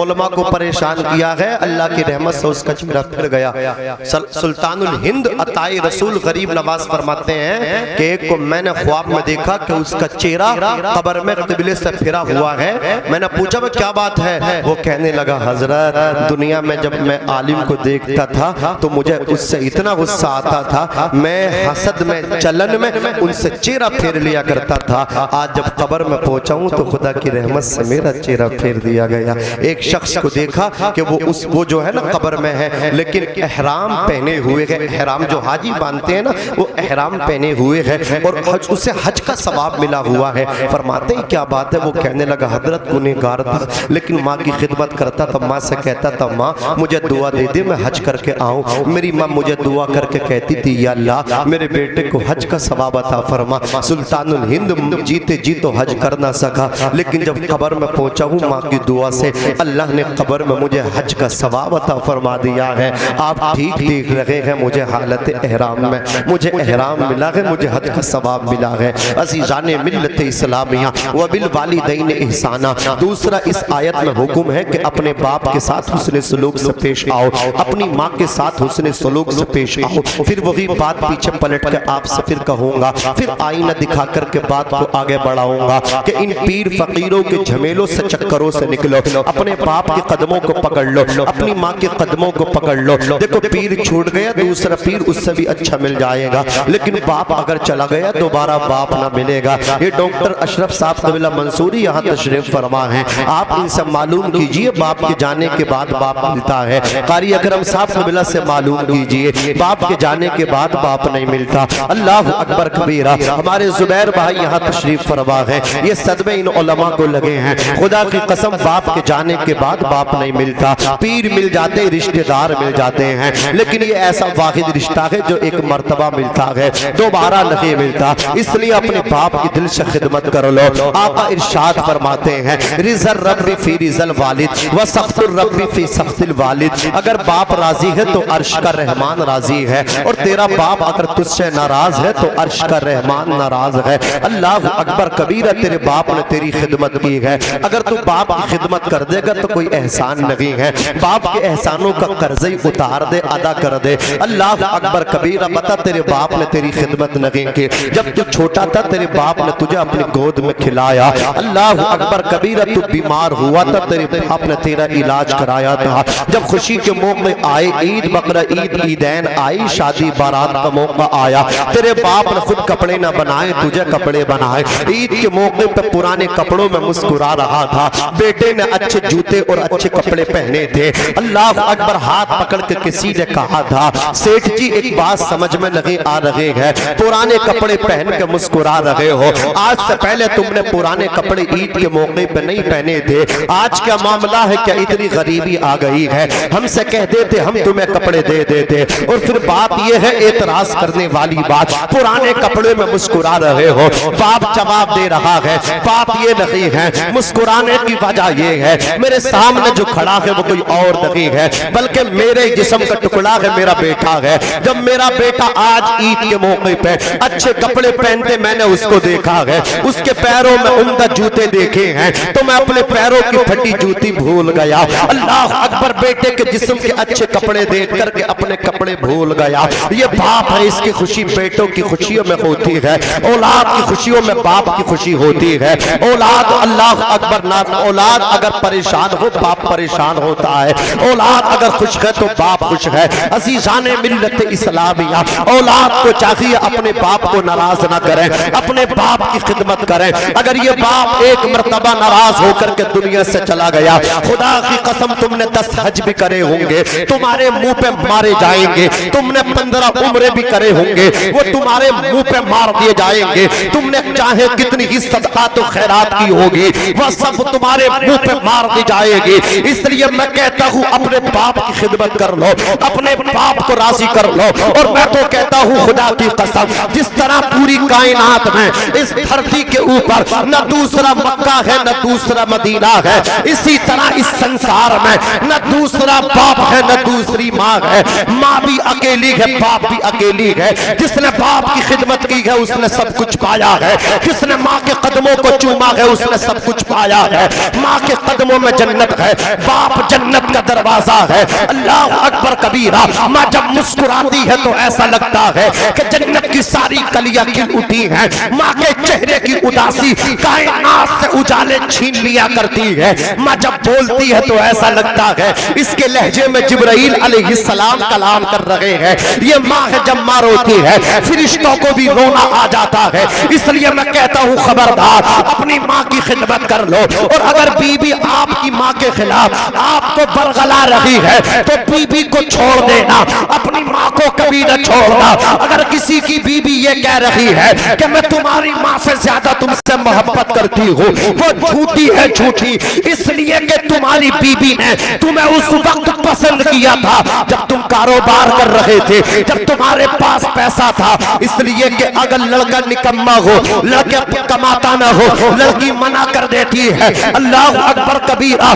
उलमा को परेशान किया है अल्लाह की रहमत से उसका चेहरा फिर गया। सुल्तानुल हिंद अताई रसूल गरीब नवाज फरमाते हैं कि एक को मैंने ख्वाब में देखा कि उसका चेहरा कब्र में क़िबले से फिरा हुआ है। मैंने पूछा वह क्या बात है? वो कहने लगा हजरत दुनिया में जब मैं आलिम को देखता था तो मुझे उससे इतना गुस्सा आता था, मैं हसद में चलन में उनसे चेहरा फेर लिया करता था। आज जब कब्र में पहुंचा हूं तो खुदा की रहमत से मेरा चेहरा फेर दिया गया। एक शख्स को देखा कि वो जो है ना कब्र में है, लेकिन एहराम पहने हुए है। एहराम जो हाजी बांधते हैं ना, वो एहराम पहने हुए है और उसे हज का सवाब मिला हुआ है। फरमाते हैं क्या बात है? वो कहने लगा हजरत गुनहगार था, लेकिन माँ की खिदमत करता था। माँ से कहता था माँ मुझे दुआ दे दे, मैं हज करके आऊँ। मेरी माँ मुझे दुआ करके कहती थी या अल्लाह मेरे बेटे को हज का सवाब अता फरमा। सुल्तानुल हिंद जीते जी तो हज कर ना सका, लेकिन जब कब्र में पहुंचा हूँ माँ की दुआ से अल्लाह ने कब्र में मुझे हज का सवाब अता फरमा दिया है। आप ठीक देख रहे हैं, मुझे हालत एहराम में मुझे एहराम मिला है, मुझे हज का सवाब मिला है। अज़ीज़ाने मिल्लत इस्लामिया व बिल वालिदैन इहसाना। दूसरा इस आयत में हुक्म है कि अपने बाप के साथ हुस्न सलूक से पेश आओ, अपनी माँ के साथ हुस्न सलूक से पेश आओ, फिर वही बात पीछे पलट के आपसे फिर कहूंगा, फिर आईना दिखा करके बात को आगे बढ़ाऊंगा कि इन पीर फकीरों के झमेलों से चक्करों से निकलो, अपने बाप के कदमों को पकड़ लो, अपनी माँ के कदमों को पकड़ लो। देखो पीर छूट गया, दूसरा पीर उससे भी अच्छा मिल जाएगा, लेकिन बाप अगर चला गया दोबारा बाप ना मिलेगा। ये डॉक्टर अशरफ साहब नबीला मंसूरी यहाँ तशरीफ फरमा है, आप इनसे मालूम कीजिए बाप के जाने के बाद बाप मिलता है। कारी अकरम साहब नबीला से मालूम कीजिए बाप के जाने के बाद बाप नहीं मिलता। अल्लाह अकबर कबीरा। हमारे जुबैर भाई यहाँ तशरीफ फरमा है, ये सदमे इन उलमा को लगे हैं। खुदा की कसम बाप के जाने के बाद बाप नहीं मिलता। पीर मिल जाते, रिश्तेदार मिल जाते हैं, लेकिन ये ऐसा वाहिद रिश्ता है जो एक मर्तबा मिलता है, दोबारा नहीं मिलता। इसलिए अपने बाप की दिल से खिदमत कर लो। आका इरशाद फरमाते हैं रिज़ल रब्बी फी रिज़ल वालिद व सख्तुर रब्बी फी सख्तिल वालिद। अगर बाप राजी है तो अर्श का रहमान राजी है, और तेरा बाप अगर तुझसे नाराज है तो अर्श का रहमान नाराज है। अल्लाह अकबर कबीरा। तेरे बाप ने तेरी खिदमत की है, अगर तू बाप की खिदमत कर देगा तो कोई एहसान नहीं है। बाप के एहसानों का कर्ज ही उतार दे, अदा कर दे। अल्लाह अकबर कबीरा। बता तेरे बाप ने तेरी खिदमत नहीं की, जब तू छोटा था तेरे बाप ने तुझे अपनी गोद में खिलाया। अल्लाह अकबर कबीरा। तू बीमार हुआ था, तेरे बाप ने तेरा इलाज कराया था। जब खुशी के मौके आए, ईद बकरा ईद ईदैन आई, शादी बारात का मौका आया, तेरे बाप ने खुद कपड़े न बनाए, तुझे कपड़े बनाए। ईद के मौके पर पुराने कपड़ों में मुस्कुरा रहा था, बेटे ने अच्छे जूते और अच्छे कपड़े पहने थे। अल्लाह अकबर। हाथ पकड़ के किसी ने कहा था सेठ जी एक बात समझ में नहीं आ रही है, पुराने कपड़े पहन के मुस्कुरा रहे हो, आज से पहले तुमने पुराने कपड़े ईद के मौके पर नहीं पहने थे, आज क्या मामला है, क्या इतनी गरीबी आ गई है? हमसे कह देते हम तुम्हें कपड़े दे देते। और फिर बात यह है, एतराज करने वाली बात, पुराने कपड़े में मुस्कुरा रहे हो। बाप जवाब दे रहा है बात ये नहीं है, मुस्कुराने की वजह ये है मेरे सामने जो खड़ा है वो कोई और नहीं है, बल्कि मेरे जिस्म का टुकड़ा है, मेरा बेटा है। जब मेरा बेटा आज ईद के मौके पे अच्छे कपड़े पहनते मैंने उसको देखा है, उसके पैरों में उम्दा जूते देखे हैं, तो मैं अपने पैरों की फटी जूती भूल गया। अल्लाह अकबर। बेटे के जिस्म के अच्छे कपड़े देख करके अपने कपड़े भूल गया। ये बाप है, इसकी खुशी बेटों की खुशियों में होती है, औलाद की खुशियों में बाप की खुशी होती है। औलाद अल्लाह अकबर ना, औलाद अगर परेशान हो बाप परेशान होता है, औलाद अगर खुश है तो बाप खुश है। अजीजाने मिल्लत इस्लामिया, औलाद को चाहिए अपने बाप को नाराज ना करें, अपने बाप की खिदमत करें। अगर ये बाप एक मर्तबा नाराज होकर के दुनिया से चला गया, खुदा की कसम तुमने 10 हज भी करे होंगे, तुम्हारे मुंह पे मारे जाएंगे। तुमने 15 उम्रे भी करे होंगे, वो तुम्हारे मुंह पे मार दिए जाएंगे। तुमने चाहे कितनी ही सदकात और खैरात की होगी, वह सब तुम्हारे मुंह पे मार दी जाएगी। इसलिए मैं कहता हूँ अपने बाप की खिदमत कर लो, अपने बाप को राजी कर लो। और मैं तो कहता हूँ खुदा की कसम, जिस तरह पूरी कायनात में इस धरती के ऊपर न दूसरा मक्का है न दूसरा मदीना है, इसी तरह इस संसार में न दूसरा बाप है न दूसरी माँ है। माँ भी अकेली है, बाप भी अकेली है। जिसने बाप की खिदमत की है उसने सब कुछ पाया है, जिसने माँ के कदमों को चूमा है उसने सब कुछ पाया है। माँ के कदमों में जन्नत है, बाप जन्नत का दरवाजा है। अल्लाह अकबर कबीरा। माँ जब मुस्कुराती है तो ऐसा लगता है कि जन्नत की सारी कलियां खिल उठी हैं। माँ के चेहरे की उदासी कायनात से उजाले छीन लिया करती है। माँ जब बोलती है तो ऐसा लगता है इसके लहजे में जिब्राइल अलैहिस्सलाम कलाम कर रहे हैं। ये माँ है, जब माँ रोती है फरिश्तों को भी रोना आ जाता है। इसलिए मैं कहता हूँ खबरदार, अपनी माँ की खिदमत कर लो। और अगर बीबी आपकी माँ के खिलाफ आपको बरगला रही है तो बीबी को छोड़ देना, अपनी माँ को कभी न छोड़ना। अगर किसी की बीबी ये कह रही है कि मैं तुम्हारी माँ से ज्यादा तुमसे मोहब्बत करती हूँ, वो झूठी है, झूठी। इसलिए कि तुम्हारी बीबी ने तुम्हें उस वक्त पसंद किया था जब तुम कारोबार कर रहे थे, जब तुम्हारे पास पैसा था। इसलिए कि अगर लड़का निकम्मा हो, लड़के कमाता ना हो, लड़की मना कर देती है। अल्लाह अकबर कबीरा।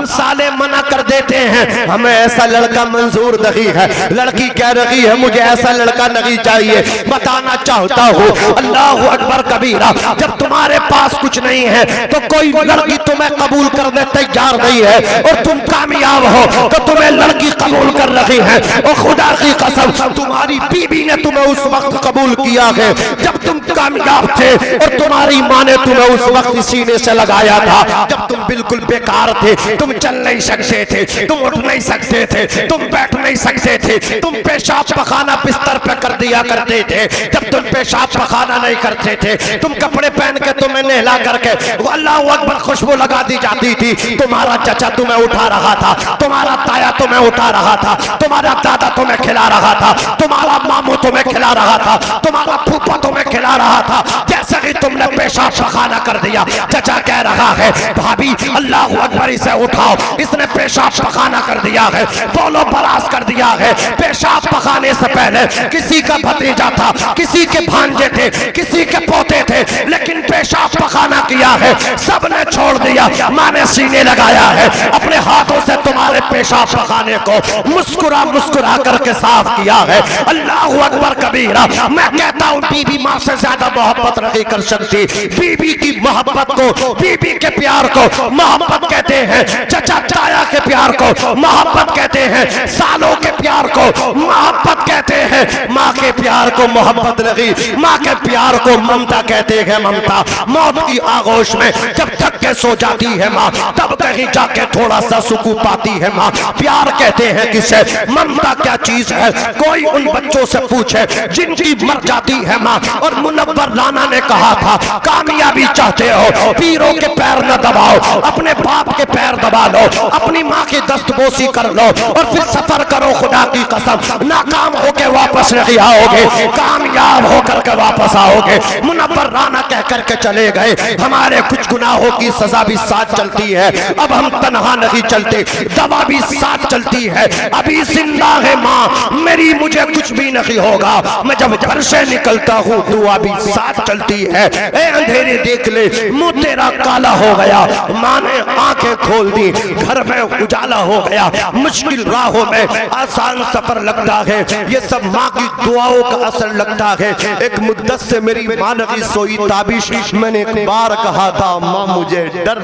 साले मना कर देते हैं हमें ऐसा लड़का मंजूर नहीं है, लड़की कह रही है मुझे ऐसा लड़का नहीं चाहिए। बताना चाहता हूँ अल्लाह अकबर कबीरा, जब तुम्हारे पास कुछ कुछ नहीं है तो कोई लड़की तुम्हें कबूल करने तैयार नहीं है और तुम कामयाब हो तो तुम्हें लड़की कबूल कर रही है। और खुदा की कसम तुम्हारी बीबी ने तुम्हें उस वक्त कबूल किया है जब तुम कामयाब थे और तुम्हारी माँ ने तुम्हें उस वक्त सीने से लगाया था जब तुम बिल्कुल बेकार थे, तुम चल नहीं सकते थे, तुम उठ नहीं सकते थे, तुम बैठ नहीं सकते थे, तुम पेशाब पखाना बिस्तर पे कर दिया करते थे। जब तुम पेशाब पखाना नहीं करते थे, तुम कपड़े पहन के तुम्हें नहला करके अल्लाह अकबर खुशबू लगा दी जाती थी। तुम्हारा चचा तुम्हें उठा रहा था, तुम्हारा ताया तुम्हें उठा रहा था, तुम्हारा दादा तुम्हें खिला रहा था, तुम्हारा मामू तुम्हें खिला रहा था, तुम्हारा फूफा तुम्हें खिला रहा था। जैसे ही तुमने पेशाब पखाना कर दिया, चचा कह रहा है भाभी अल्लाह अकबर इसे उठाओ, इसने पेशाब पखाना कर दिया है, बोलो बरास कर दिया है। पेशाब पखाने से पहले किसी का भतीजा था, किसी के भांजे थे, किसी के पोते थे, लेकिन पेशाब पखाना किया है सबने छोड़ दिया। माँ ने सीने लगाया है, अपने हाथों से तुम्हारे पेशाब पखाने को मुस्कुरा मुस्कुरा करके साफ किया है। अल्लाह अकबर कबीरा। मैं कहता हूँ बीबी माँ से ज्यादा मोहब्बत नहीं कर सकती। बीबी की मोहब्बत को, बीबी के प्यार को मोहब्बत कहते हैं, चचा चाया के प्यार को मोहब्बत कहते हैं, सालों के प्यार को मोहब्बत कहते हैं। माँ के प्यार को मोहब्बत नहीं, माँ के प्यार को ममता कहते हैं। ममता मौत की आगोश में जब थक के सो जाती है माँ, तब कहीं जाके थोड़ा सा सुकून पाती है माँ। प्यार कहते हैं किसे, ममता क्या चीज है। कोई उन बच्चों से पूछे जिनकी मर जाती है माँ। और मुनव्वर राना ने कहा था कामयाबी चाहते हो पीरों के पैर न दबाओ, अपने बाप के पैर दबा लो, अपनी माँ की दस्तबोसी कर लो और फिर सफर करो। खुदा की कसम नाकाम होके वापस नहीं आओगे, कामयाब होकर के वापस आओगे। मुनव्वर राना कह करके चले गए हमारे कुछ गुनाहों की सजा भी साथ चलती है, अब हम तन्हा नहीं चलते, दवा भी साथ चलती है। अभी जिंदा है माँ मेरी, मुझे कुछ भी नहीं होगा। मैं जब घर से निकलता हूँ दुआ भी साथ चलती है। ए अंधेरे देख ले मुंह तेरा काला हो गया, माँ ने आंखें खोल दी, घर में उजाला हो गया। मुश्किल राहों में आसान सफर लगता है, ये सब माँ की दुआओं का असर लगता है। एक मुद्दत से मेरी माँ नहीं सोई ताबिश, मैंने एक बार कहा था माँ मुझे डर।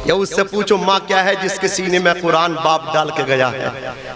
या उससे पूछो माँ क्या है जिसके सीने में कुरान बाप डाल के गया है।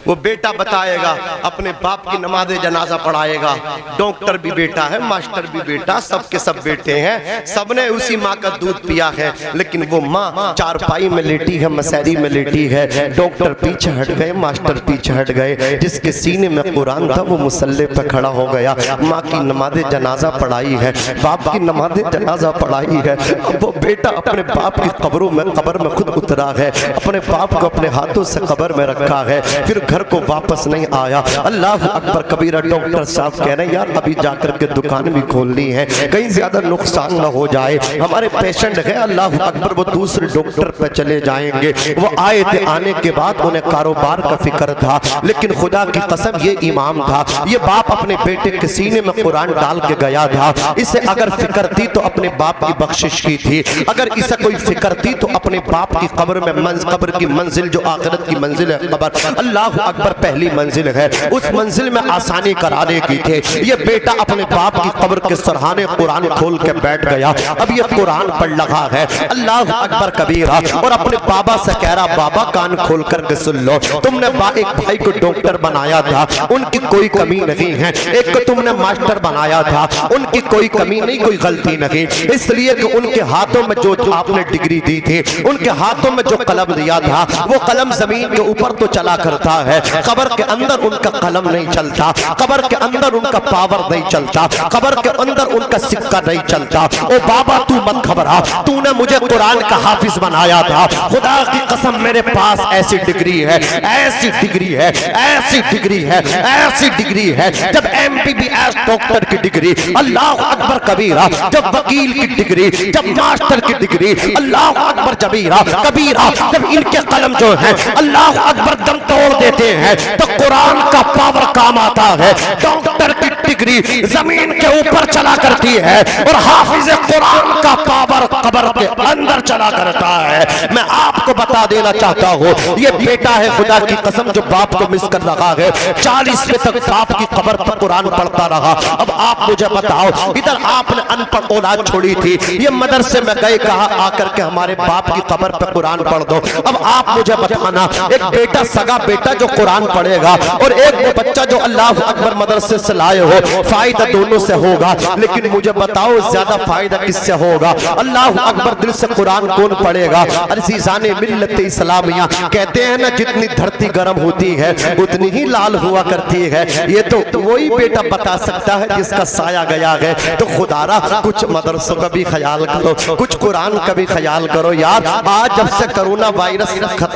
वो बेटा बताएगा, अपने बाप की नमाज़े जनाजा पढ़ाएगा। डॉक्टर भी बेटा है, मास्टर भी बेटा, सबके सब बेटे हैं, सबने उसी माँ का दूध पिया है। लेकिन वो माँ चारपाई में लेटी है, मसहरी में लेटी है। डॉक्टर पीछे हट गए, मास्टर पीछे हट गए, जिसके सीने में कुरान था वो मुसल्ले पे खड़ा हो गया। माँ की नमाज़े जनाजा पढ़ाई है, बाप की नमाज़े जनाजा पढ़ाई है। अब वो बेटा अपने बाप की कब्रों में कब्र में खुद उतरा है, अपने बाप को अपने हाथों से कब्र में रखा है, फिर घर को वापस नहीं आया। अल्लाह अकबर कबीरा। डॉक्टर साहब कह रहे हैं यार अभी जाकर के दुकान भी खोलनी है, कहीं ज्यादा नुकसान ना हो जाए, हमारे पेशेंट है। अल्लाह अकबर। वो दूसरे डॉक्टर पे चले जाएंगे। वो आए थे, आने के बाद उन्हें कारोबार का फिक्र था, लेकिन खुदा की कसम ये इमाम था, ये बाप अपने बेटे के सीने में कुरान डाल के गया था। इसे अगर फिक्र थी तो अपने बाप की बख्शिश की थी, अगर इसे कोई फिक्र थी तो अपने बाप की कब्र में कब्र की मंजिल जो आखिरत की मंजिल है कब्र, अल्लाह अकबर पहली मंजिल है, उस मंजिल में आसानी कराने की थे। ये बेटा अपने बाप की कब्र के सरहाने कुरान खोल के बैठ गया। अब ये कुरान पढ़ रहा है, अल्लाह अकबर कबीरा। और अपने बाबा से कह रहा बाबा कान खोल करके सुन लो, तुमने एक भाई को डॉक्टर बनाया था, उनकी कोई कमी नहीं है। एक को तुमने मास्टर बनाया था, उनकी कोई कमी नहीं, कोई गलती नहीं, इसलिए कि उनके हाथों में जो आपने डिग्री दी थी, उनके हाथों में जो कलम दिया था, वो कलम जमीन के ऊपर तो चला करता है, कब्र के अंदर उनका कलम नहीं चलता, कब्र के अंदर उनका पावर नहीं चलता, कब्र के अंदर उनका सिक्का नहीं चलता। ओ बाबा तू मत घबरा, तूने मुझे कुरान का हाफिज बनाया था, खुदा की कसम मेरे पास ऐसी डिग्री है, ऐसी डिग्री है, ऐसी डिग्री है, ऐसी डिग्री है। जब MBBS डॉक्टर की डिग्री, अल्लाह अकबर कबीरा, जब वकील की डिग्री, जब मास्टर की डिग्री, अल्लाह अकबर जबीरा कबीरा, जब इनके कलम जो है अल्लाह अकबर दम तोड़ देते हैं तो कुरान का पावर काम आता है। डॉक्टर की डिग्री जमीन के ऊपर चला करती है और हाफिज कुरान का पावर कब्र के अंदर चला करता है। मैं आपको बता देना चाहता हूँ, ये बेटा है खुदा की कसम जो बाप को मिस कर रहा है। 40वें तक बाप की कब्र पर कुरान पढ़ता रहा। अब आप मुझे बताओ, इधर आपने अनपढ़ औलाद छोड़ी थी, ये मदरसे में गए, कहा आकर के हमारे बाप की कब्र पर कुरान पढ़ दो। अब आप मुझे बताना, एक बेटा सगा बेटा जो कुरान पढ़ेगा और एक वो बच्चा जो अल्लाह अकबर मदरसे से लाए हो, फायदा दोनों से होगा। लेकिन मुझे बताओ ज्यादा फायदा किससे होगा? अल्लाह अकबर दिल से कुरान कौन पढ़ेगा? अज़ीज़ाने मिल्लत इस्लामिया कहते हैं ना, जितनी धरती गर्म होती है उतनी ही लाल हुआ करती है। ये तो वही बेटा बता सकता है जिसका साया गया है। तो खुदारा कुछ मदरसों का भी ख्याल करो, कुछ कुरान का भी ख्याल करो यार। आज जब से कोरोना वायरस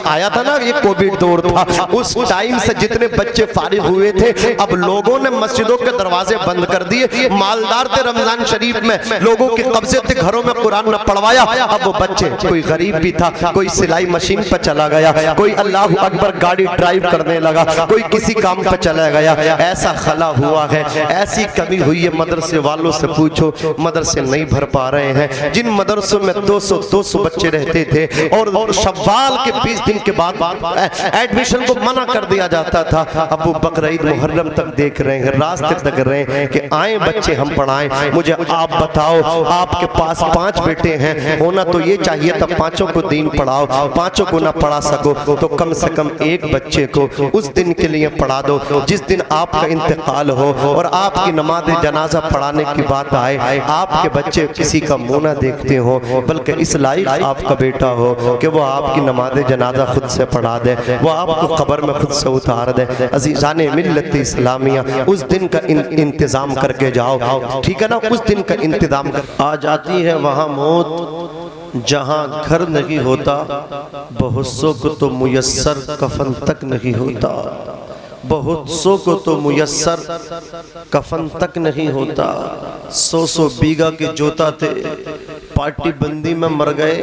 आया था ना, ये कोविड दौर था, उस टाइम से जितने बच्चे फारिग हुए थे, अब लोगों ने मस्जिदों के दरवाजे बंद कर दिए। मालदार थे, रमजान शरीफ में लोगों के कब्जे थे, घरों में कुरान न पढ़वाया। अब वो बच्चे, कोई गरीब भी था, कोई सिलाई मशीन पर चला गया, कोई अल्लाह अकबर गाड़ी ड्राइव करने लगा, कोई किसी काम पर चला गया। ऐसा खला हुआ है, ऐसी कमी हुई है। मदरसे वालों से पूछो, मदरसे नहीं भर पा रहे हैं। जिन मदरसों में 200 बच्चे रहते थे और शव्वाल के 20 दिन के बाद एडमिशन को मना कर दिया जाता था, अब वो बकरीद मुहर्रम तक देख रहे हैं, रास्ते तक रहे हैं कि आए बच्चे हम पढ़ाएं। मुझे आप बताओ, आपके पास 5 बेटे हैं, होना तो ये चाहिए था पांचों को दीन पढ़ाओ। पांचों को ना पढ़ा सको तो कम से कम एक बच्चे को उस दिन के लिए पढ़ा दो जिस दिन आपका इंतकाल हो और आपकी नमाज जनाजा पढ़ाने की बात आए, आपके बच्चे किसी का मुंह ना देखते हो, बल्कि इस लायक आपका बेटा हो कि वो आपकी नमाज जनाजा खुद से पढ़ा दे, वो आपको कब्र में खुद से उतार दे। अज़ीज़ाने मिल्लत इस्लामिया, उस दिन का इंतजाम करके जाओ, ठीक है ना? उस दिन का इंतजाम कर। आ जाती है वहाँ मौत जहाँ घर नहीं होता, बहुत सौ को तो मुयस्सर कफन तक नहीं होता, बहुत सौ को तो मुयस्सर कफन तक नहीं होता। 100 बीघा के जोता थे, पार्टी बंदी में मर गए,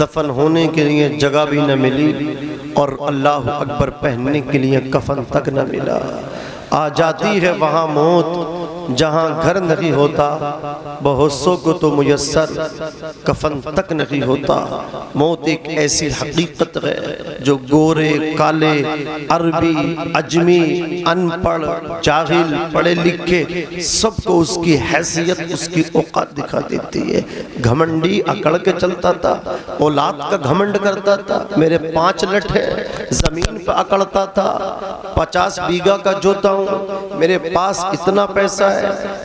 दफन होने के लिए जगह भी न मिली और अल्लाह अकबर पहनने के लिए कफन तक न मिला। आ जाती है वहाँ मौत जहाँ घर नहीं होता, बहुत सौ को तो मुयस्सर कफन तक नहीं होता। मौत एक ऐसी हकीकत है जो गोरे काले, अरबी अजमी, अनपढ़ जाहिल, पढ़े लिखे सबको उसकी हैसियत, उसकी औकात दिखा देती है। घमंडी अकड़ के चलता था, औलाद का घमंड करता था, मेरे 5 लठ है, जमीन पर अकड़ता था, 50 बीघा का जोता हूँ, मेरे पास इतना पैसा है,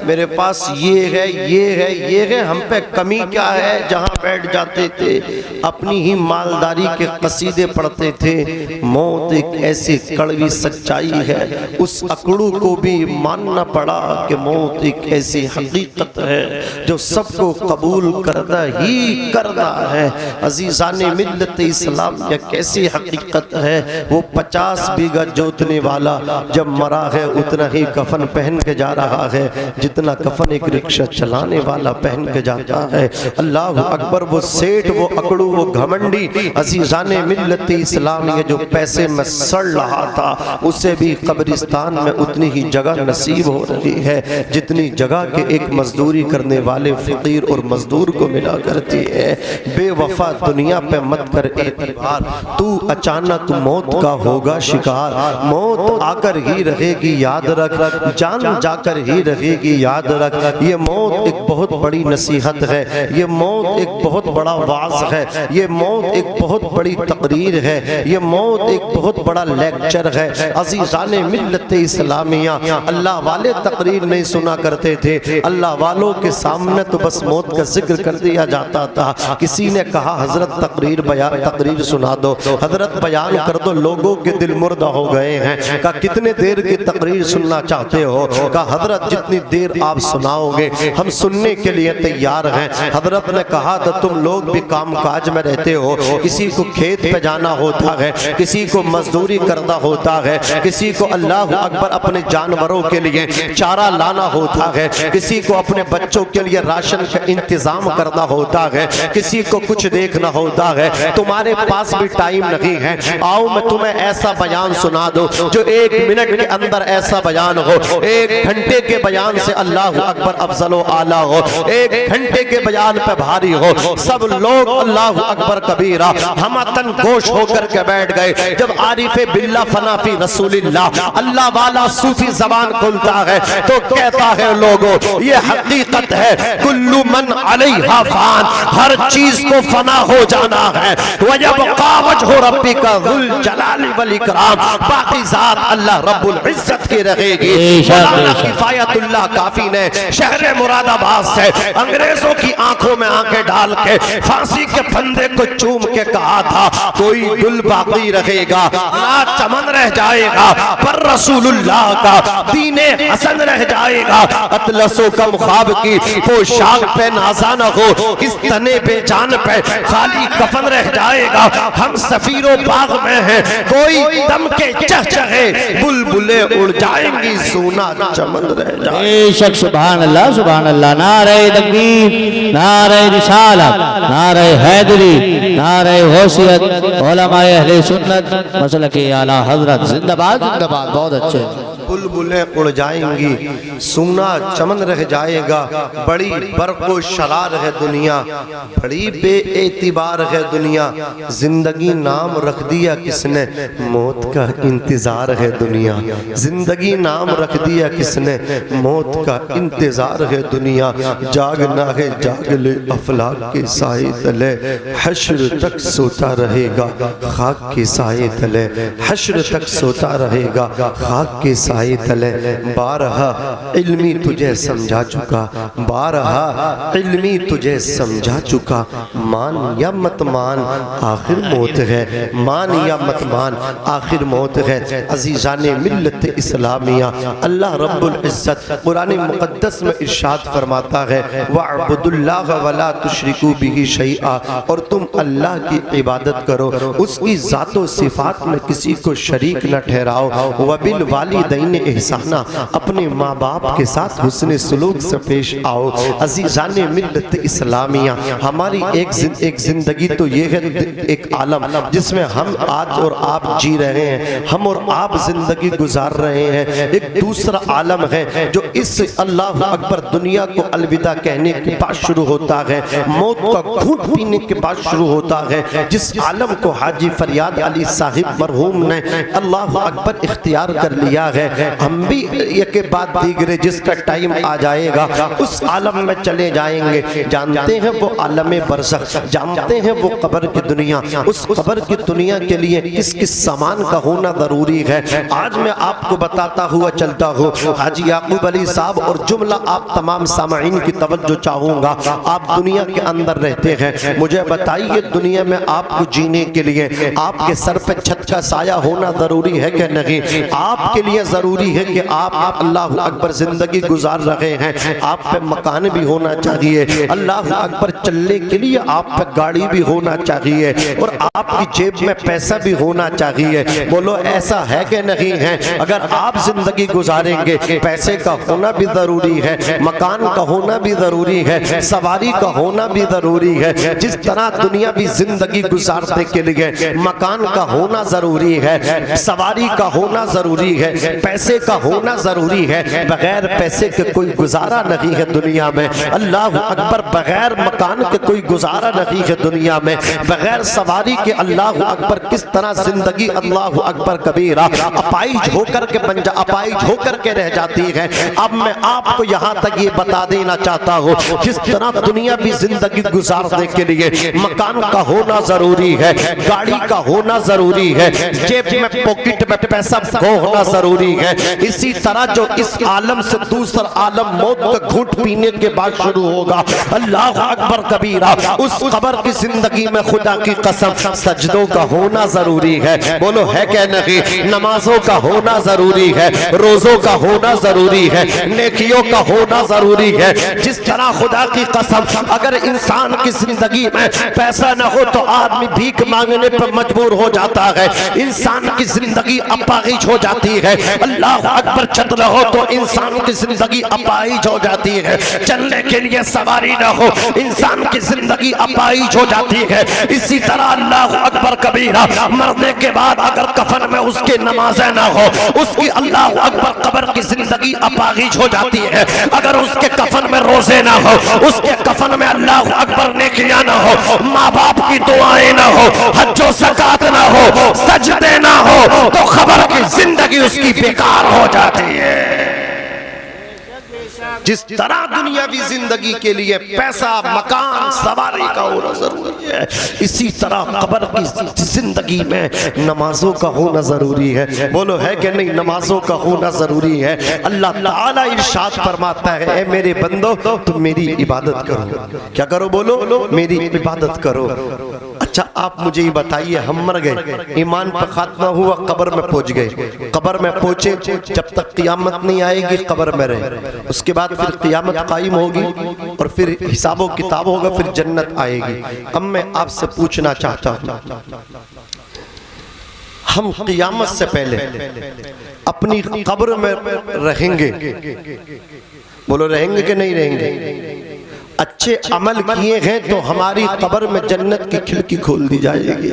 मेरे पास ये है, ये है, ये है, हम पे कमी क्या है? जहाँ बैठ जाते थे अपनी ही मालदारी के कसीदे पढ़ते थे। मौत एक ऐसी कड़वी सच्चाई है, उस अकड़ू को भी मानना पड़ा कि मौत एक ऐसी हकीकत है जो सबको कबूल करना ही करना है। अज़ीज़ाने मिल्लत इस्लाम, यह कैसी हकीकत है? वो 50 बीघा जोतने वाला जब मरा है उतना ही कफन पहन के जा रहा है जितना कफन एक रिक्शा चलाने वाला पहन के जाता है। अल्लाह अकबर, वो सेठ, वो अकड़ू, वो घमंडी अज़ीज़ाने मिल्लत इस्लाम, ये जो पैसे में सड़ रहा था, उसे भी कब्रिस्तान में उतनी ही जगह नसीब हो रही है जितनी जगह के एक मजदूरी करने वाले फकीर और मजदूर को मिला करती है। बेवफा दुनिया पे मत कर एतबार, तू अचानक मौत का होगा शिकार। मौत आकर ही रहेगी याद रख, जान जाकर ही रहेगी याद रख। ये मौत एक बहुत बड़ी नसीहत है, ये मौत एक बहुत बड़ा वाज है, ये मौत एक बहुत बड़ी तकरीर है, ये मौत एक बहुत बड़ा लेक्चर है। अज़ीज़ाने मिल्लत इस्लामिया, अल्लाह वाले तकरीर नहीं सुना करते थे, अल्लाह वालों के सामने तो बस मौत का जिक्र कर दिया जाता था। किसी ने कहा हजरत तकरीर सुना दो, हजरत बयान कर दो, लोगों के दिल मुर्दा हो गए हैं। कहा कितने देर की तकरीर सुनना चाहते हो? कहा हजरत जितनी देर आप सुनाओगे हम सुनने के लिए तैयार हैं। हजरत ने कहा था तुम लोग भी कामकाज में रहते हो, किसी को खेत पे जाना होता है, किसी को मजदूरी करना होता है, किसी को अल्लाह अकबर अपने जानवरों के लिए चारा लाना होता है, किसी को अपने बच्चों के लिए राशन का इंतजाम करना होता है, किसी को कुछ देखना होता है। तुम्हारे पास भी टाइम नहीं है, आओ मैं तुम्हें ऐसा बयान सुना दूं जो 1 मिनट के अंदर ऐसा बयान हो, 1 घंटे के बयान से अल्लाह अकबर अफजलो आला हो, 1 घंटे के बयान पे भारी हो। सब लोग अल्लाह अकबर कबीरा हम तन गोश होकर के बैठ गए। जब आरिफे बिल्ला फनाफी रसूलिल्लाह अल्लाह वाला सूफी जबान खुलता है तो कहता है लोगों ये हकीकत है, कुल्लु मन अलैहा फान, हर चीज को फना हो जाना है। वयबका वजहु रब्बिका ज़ुल जलाली वल इकराम, बाकी जात अल्लाह रब्बुल इज्जत की रहेगी। मौलाना किफायतुल्लाह काफी ने शहर मुरादाबाद से अंग्रेजों की आंखों में आंखें डाल के फांसी के फंदे को चूम के कहा था कोई गुल बाकी रहेगा ना चमन रह जाएगा, पर रसूलुल्लाह का दीने हसन रह जाएगा। अतलसो कम ख्वाब की पोशाक पे नाजा न हो, इस तने बेजान पे खाली कफन रह जाएगा। हम सफीरों बाग में हैं, कोई दम के चहचहे बुलबुलें उड़ जाएंगी, सोना चमन रह जाएगा। बेशक सुभान अल्लाह, नारे तकबीर, नारे रिसालत, नारे हैदरी, नारे गौसियत, उलमाए अहले सुन्नत मसलके आला हजरत जिंदाबाद जिंदाबाद। बहुत अच्छे। बुलबुलें उड़ जाएंगी, सोना चमन रह जाएगा। बड़ी बरको शरार है दुनिया, बड़ी बेएतिबार है दुनिया। जिंदगी नाम रख दिया किसने, मौत का इंतजार है दुनिया। जिंदगी नाम रख दिया किसने, मौत का इंतजार है दुनिया। जागना है जाग ले अफलाक के साए तले, हश्र तक सोता रहेगा खाक के साए तले, हश्र तक सोता रहेगा खाक के साए तले। बारहा इल्मी तुझे समझा चुका, बारहा इल्मी तुझे समझा चुका। मान या मत मान आखिर मौत है, मान या मत मान आखिर मौत है। अजीजाने मिल्लत इस्लामिया, अल्लाह रब्बुल इज्जत कुरान मुक़द्दस में इरशाद फरमाता है वअब्दुल्लाह वला तुशरिकू बिही शैआ, और तुम अल्लाह की इबादत करो, उसकी ज़ातो सिफात में किसी को शरीक न ठहराओ। वबिल वालिदैन एहसाना, अपने माँ बाप के साथ हुस्न सलूक से पेश आओ। अजीज़ाने मिल्लत इस्लामिया, हमारी एक जिंदगी तो ये है, एक आलम जिसमें हम आज और आप जी रहे हैं, हम और आप जिंदगी गुजार रहे हैं। एक दूसरा आलम है जो इस अल्लाह अकबर दुनिया को अलविदा कहने के बाद शुरू होता है, मौत का घूंट पीने के बाद शुरू होता है। जिस आलम को हाजी फरियाद अली साहिब मरहूम ने अल्लाह अकबर इख्तियार कर लिया है, हम भी एक बाद दीगरे जिसका टाइम आ जाएगा उस आलम में चले जाएंगे। जानते हैं वो आलम बरज़ख, जानते हैं वो कब्र की दुनिया। उस कब्र की दुनिया के लिए किस किस सामान का होना जरूरी है, आज मैं आपको बताता हुआ चलता हूँ। हाजी याकूब अली साहब और जुमला आप तमाम सामाईन की तवज्जो चाहूँगा। आप दुनिया के अंदर रहते हैं, मुझे बताइए दुनिया में आपको जीने के लिए आपके सर पे छत का साया होना जरूरी है कि नहीं? आपके लिए जरूरी है कि आप अल्लाह अकबर जिंदगी गुजार रहे हैं, आप पे मकान भी होना चाहिए। अल्लाह अकबर चलने के लिए आप पे गाड़ी भी होना चाहिए और आपकी जेब में पैसा भी होना चाहिए। बोलो ऐसा है कि नहीं है? अगर आप जिंदगी गुजारेंगे पैसे का होना भी जरूरी है, मकान का होना भी जरूरी है, सवारी का होना भी जरूरी है। जिस तरह दुनिया भी जिंदगी गुजारने के लिए मकान का होना जरूरी है, सवारी का होना जरूरी है, पैसे का होना जरूरी है। बगैर पैसे के कोई गुजारा नहीं है दुनिया में। अल्लाह अकबर, बगैर मकान के कोई गुजारा नहीं है दुनिया में। बगैर सवारी के अल्लाह अकबर किस तरह जिंदगी अल्लाह अकबर कबीरा अपाइज होकर के अपाइज होकर के रह जाती है। अब मैं आपको यहाँ तक ये बता देना चाहता हूँ, जिस तरह दुनिया भी जिंदगी गुजारने के लिए मकान का होना जरूरी है, गाड़ी का होना जरूरी है, जेब में पॉकेट में पैसा होना जरूरी है। इसी तरह जो इस आलम से दूसरा आलम मौत का घूंट पीने के बाद शुरू होगा, अल्लाह अकबर कबीरा, उस कब्र की जिंदगी में खुदा की कसम सजदों का होना जरूरी है। बोलो है क्या नहीं? नमाजों का होना जरूरी है, रोजों का होना जरूरी है, नेकियों का होना जरूरी है। जिस तरह खुदा की कसम अगर इंसान की जिंदगी में पैसा न हो तो आदमी भीख मांगने पर मजबूर हो जाता है, इंसान की जिंदगी अपाहिज हो जाती है। अल्लाह अकबर छत न हो तो इंसान की जिंदगी अपाहिज हो जाती है। चलने के लिए सवारी न हो इंसान की जिंदगी अपाहिज हो जाती है। इसी तरह अल्लाह अकबर कबीरा, मरने के बाद अगर कफन में उसके नमाजें न हो, उसकी अल्लाह अकबर कब्र की जिंदगी अपाहिज हो जाती है। अगर उसके कफन में रोजे ना हो, उसके कफन में अल्लाह अकबर नेकियां ना हो, माँ बाप की दुआएं ना हो, हज्जो ज़कात ना हो, सजदे ना हो, तो खबर की जिंदगी उसकी बेकार हो जाती है। जिस तरह दुनियावी जिंदगी के लिए पैसा, मकान, सवारी का होना जरूरी है, इसी तरह कब्र की जिंदगी में नमाजों का होना जरूरी है। बोलो है कि नहीं? नमाजों का होना जरूरी है। अल्लाह ताला इरशाद फरमाता है, ए मेरे बंदो तुम मेरी इबादत करो। क्या करो? बोलो मेरी इबादत करो। अच्छा आप मुझे ये बताइए, हम मर गए, ईमान पर खात्मा हुआ, कब्र में पहुंच गए, कब्र में पहुंचे, जब तक क़यामत नहीं आएगी कब्र में रहे, उसके बाद फिर क़यामत कायम होगी और फिर हिसाबो किताब होगा, फिर जन्नत आएगी। अब मैं आपसे पूछना चाहता हूँ, हम क़यामत से पहले अपनी कब्र में रहेंगे? बोलो रहेंगे कि नहीं रहेंगे? अच्छे अमल किए हैं तो हमारी कब्र में जन्नत की खिड़की खोल दी जाएगी,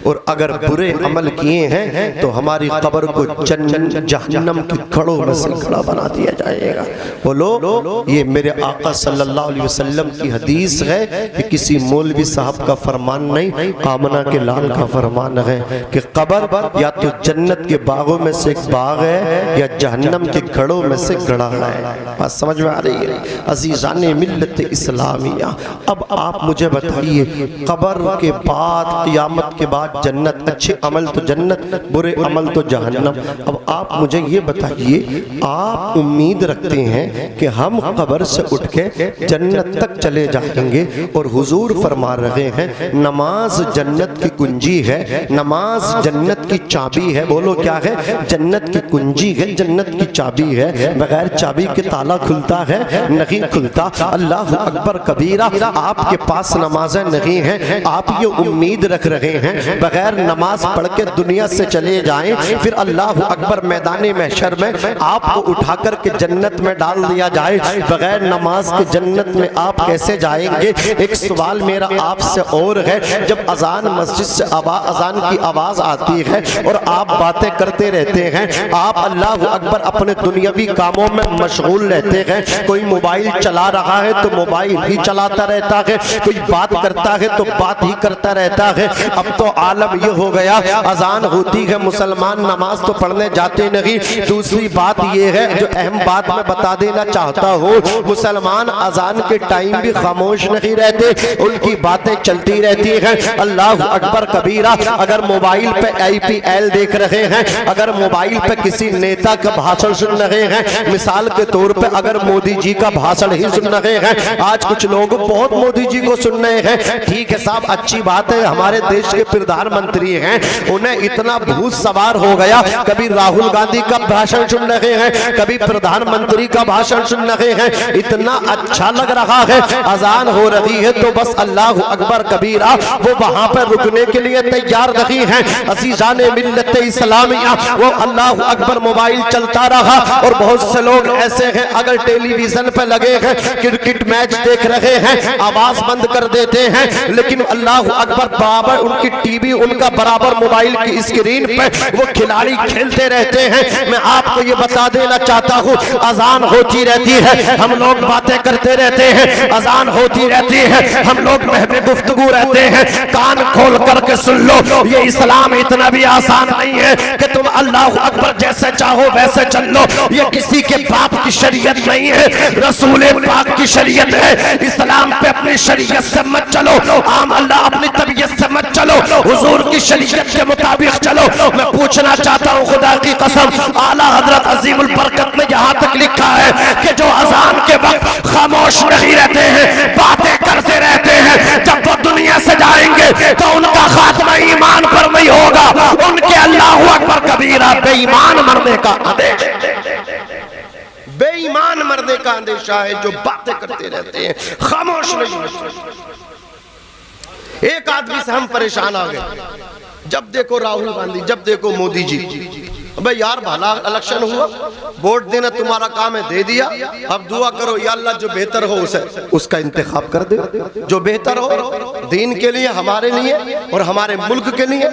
और अगर बुरे अमल किए हैं तो हमारी कब्र को जहन्नम की खड़ों में से खड़ा बना दिया जाएगा। बोलो ये मेरे आका सल्लल्लाहु अलैहि वसल्लम की हदीस है कि किसी मौलवी साहब का फरमान नहीं, आमना के लाल का फरमान है कि कब्र या तो जन्नत के बागों में से एक बाग है या जहन्नम के खड़ों में से खड़ा है। बात समझ में आ रही है? अजीज़ाने मिल्लत इस्लामिया, अब आप मुझे बताइए, कब्र के बाद क़यामत के बाद जन्नत, अच्छे अमल तो जन्नत, बुरे अमल तो जहन्नम। अब आप मुझे ये बताइए, आप उम्मीद रखते हैं कि हम कब्र से उठ के जन्नत तक चले जाएंगे, और हुजूर फरमा रहे हैं नमाज जन्नत की कुंजी है, नमाज जन्नत की चाबी है। बोलो क्या है? जन्नत की कुंजी है, जन्नत की चाबी है, बगैर चाबी के ताला खुलता है नहीं खुलता। अल्लाह अकबर कबीरा, आपके पास नमाजें नहीं हैं, आप ये उम्मीद रख रहे हैं बगैर नमाज पढ़ के दुनिया से चले जाएं, फिर अल्लाह अकबर मैदान महशर में आपको उठाकर के जन्नत में डाल दिया जाए, बगैर नमाज के जन्नत में आप कैसे जाएंगे? एक सवाल मेरा आपसे और है, जब अजान मस्जिद से अजान की आवाज आती है और आप बातें करते रहते हैं, आप अल्लाह अकबर अपने दुनियावी कामों में मशगूल रहते हैं, कोई मोबाइल चला रहा है तो मोबाइल ही चलाता रहता है, कोई बात करता है तो बात ही करता रहता है। अब तो आलम ये हो गया, अजान होती है मुसलमान नमाज तो पढ़ने जाते नहीं। दूसरी बात ये है, जो अहम बात मैं बता देना चाहता हूँ, मुसलमान अजान के टाइम भी खामोश नहीं रहते, उनकी बातें चलती रहती हैं। अल्लाह अकबर कबीरा, अगर मोबाइल पे IPL देख रहे हैं, अगर मोबाइल पे किसी नेता का भाषण सुन रहे हैं, मिसाल के तौर पे अगर मोदी जी का भाषण ही सुन रहे हैं, आज कुछ लोग बहुत मोदी जी को सुन रहे हैं, ठीक है साहब अच्छी बात है, हमारे देश के प्रधानमंत्री हैं, उन्हें इतना भूत सवार हो गया, कभी राहुल गांधी का भाषण सुन रहे हैं, कभी प्रधानमंत्री का भाषण सुन रहे हैं, इतना अच्छा लग रहा है। अजान हो रही है तो बस अल्लाह अकबर कबीरा, वो वहां पर रुकने के लिए तैयार नहीं है। अज़ीज़ाने मिल्लत इस्लामिया, वो अल्लाह अकबर मोबाइल चलता रहा, और बहुत से लोग ऐसे हैं अगर टेलीविजन पे लगे हैं, क्रिकेट मैच देख रहे हैं, आवाज बंद कर देते हैं, लेकिन अल्लाह अकबर बराबर उनकी टीवी, उनका बराबर मोबाइल की स्क्रीन पे वो खिलाड़ी खेलते रहते हैं। मैं आपको ये बता देना चाहता हूँ, अजान होती रहती है, हम लोग बातें करते रहते हैं, अजान होती रहती है, हम लोग महफिल गुफ्तगू रहते हैं, कान खोल करके सुन लो, ये इस्लाम इतना भी आसान नहीं है कि तुम अल्लाह अकबर जैसे चाहो वैसे चल लो, ये किसी के बाप की शरीयत नहीं है, रसूल पाक की शरीयत है। है। इस्लाम पे अपनी शरीयत से मत चलो, आम अल्लाह अपनी तबीयत से मत चलो, हुजूर की शरीयत के मुताबिक चलो। मैं पूछना चाहता हूँ खुदा की कसम, आला हजरत अजीमुल बरकत में यहाँ तक लिखा है कि जो अजान के वक्त खामोश नहीं रहते हैं, बातें करते रहते हैं, जब वो दुनिया से जाएंगे तो उनका खात्मा ईमान पर नहीं होगा, उनके अल्लाहु अकबर कबीरा बेईमान मरने का आदेश, बेईमान मरने का अंदेशा है जो बातें करते रहते हैं, खामोश नहीं होते। एक आदमी से हम परेशान आ गए, जब देखो राहुल गांधी, जब देखो मोदी जी। अबे यार भला इलेक्शन हुआ, वोट देना तुम्हारा काम है, दे दिया, अब दुआ करो या अल्लाह जो बेहतर हो उसे उसका इंतखाब कर दे, जो बेहतर हो दीन के लिए, हमारे लिए और हमारे मुल्क के लिए।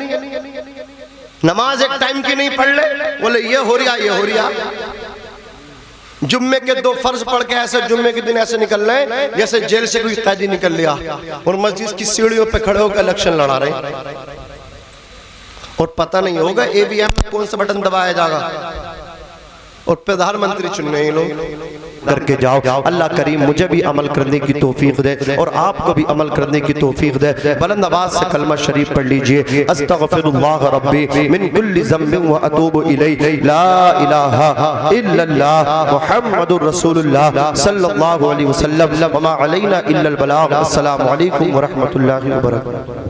नमाज एक टाइम की नहीं पढ़ ले, बोले ये हो रहा, ये हो रहा। जुम्मे के 2 फर्ज पढ़ के ऐसे जुम्मे के दिन ऐसे निकल रहे जैसे जेल से कोई कैदी निकल लिया, और मस्जिद की सीढ़ियों पे खड़े होकर इलेक्शन लड़ा रहे, और पता नहीं होगा ईवीएम में कौन सा बटन दबाया जाएगा, और प्रधानमंत्री चुनने ही लोग करके जाओ। अल्लाह करीम मुझे भी अमल करने की तौफीक दे और आपको भी अमल करने की तौफीक दे। बुलंद आवाज से कलमा शरीफ पढ़ लीजिए, अस्तगफिरुल्लाह रब्बी मिन कुल्लि ज़म्बिन व अतूबु इलैहि, ला इलाहा इल्लल्लाह मुहम्मदुर रसूलुल्लाह सल्लल्लाहु अलैहि वसल्लम व मा अलैना इल्लल बलाग। अस्सलामु अलैकुम व रहमतुल्लाहि व बरकातुहू।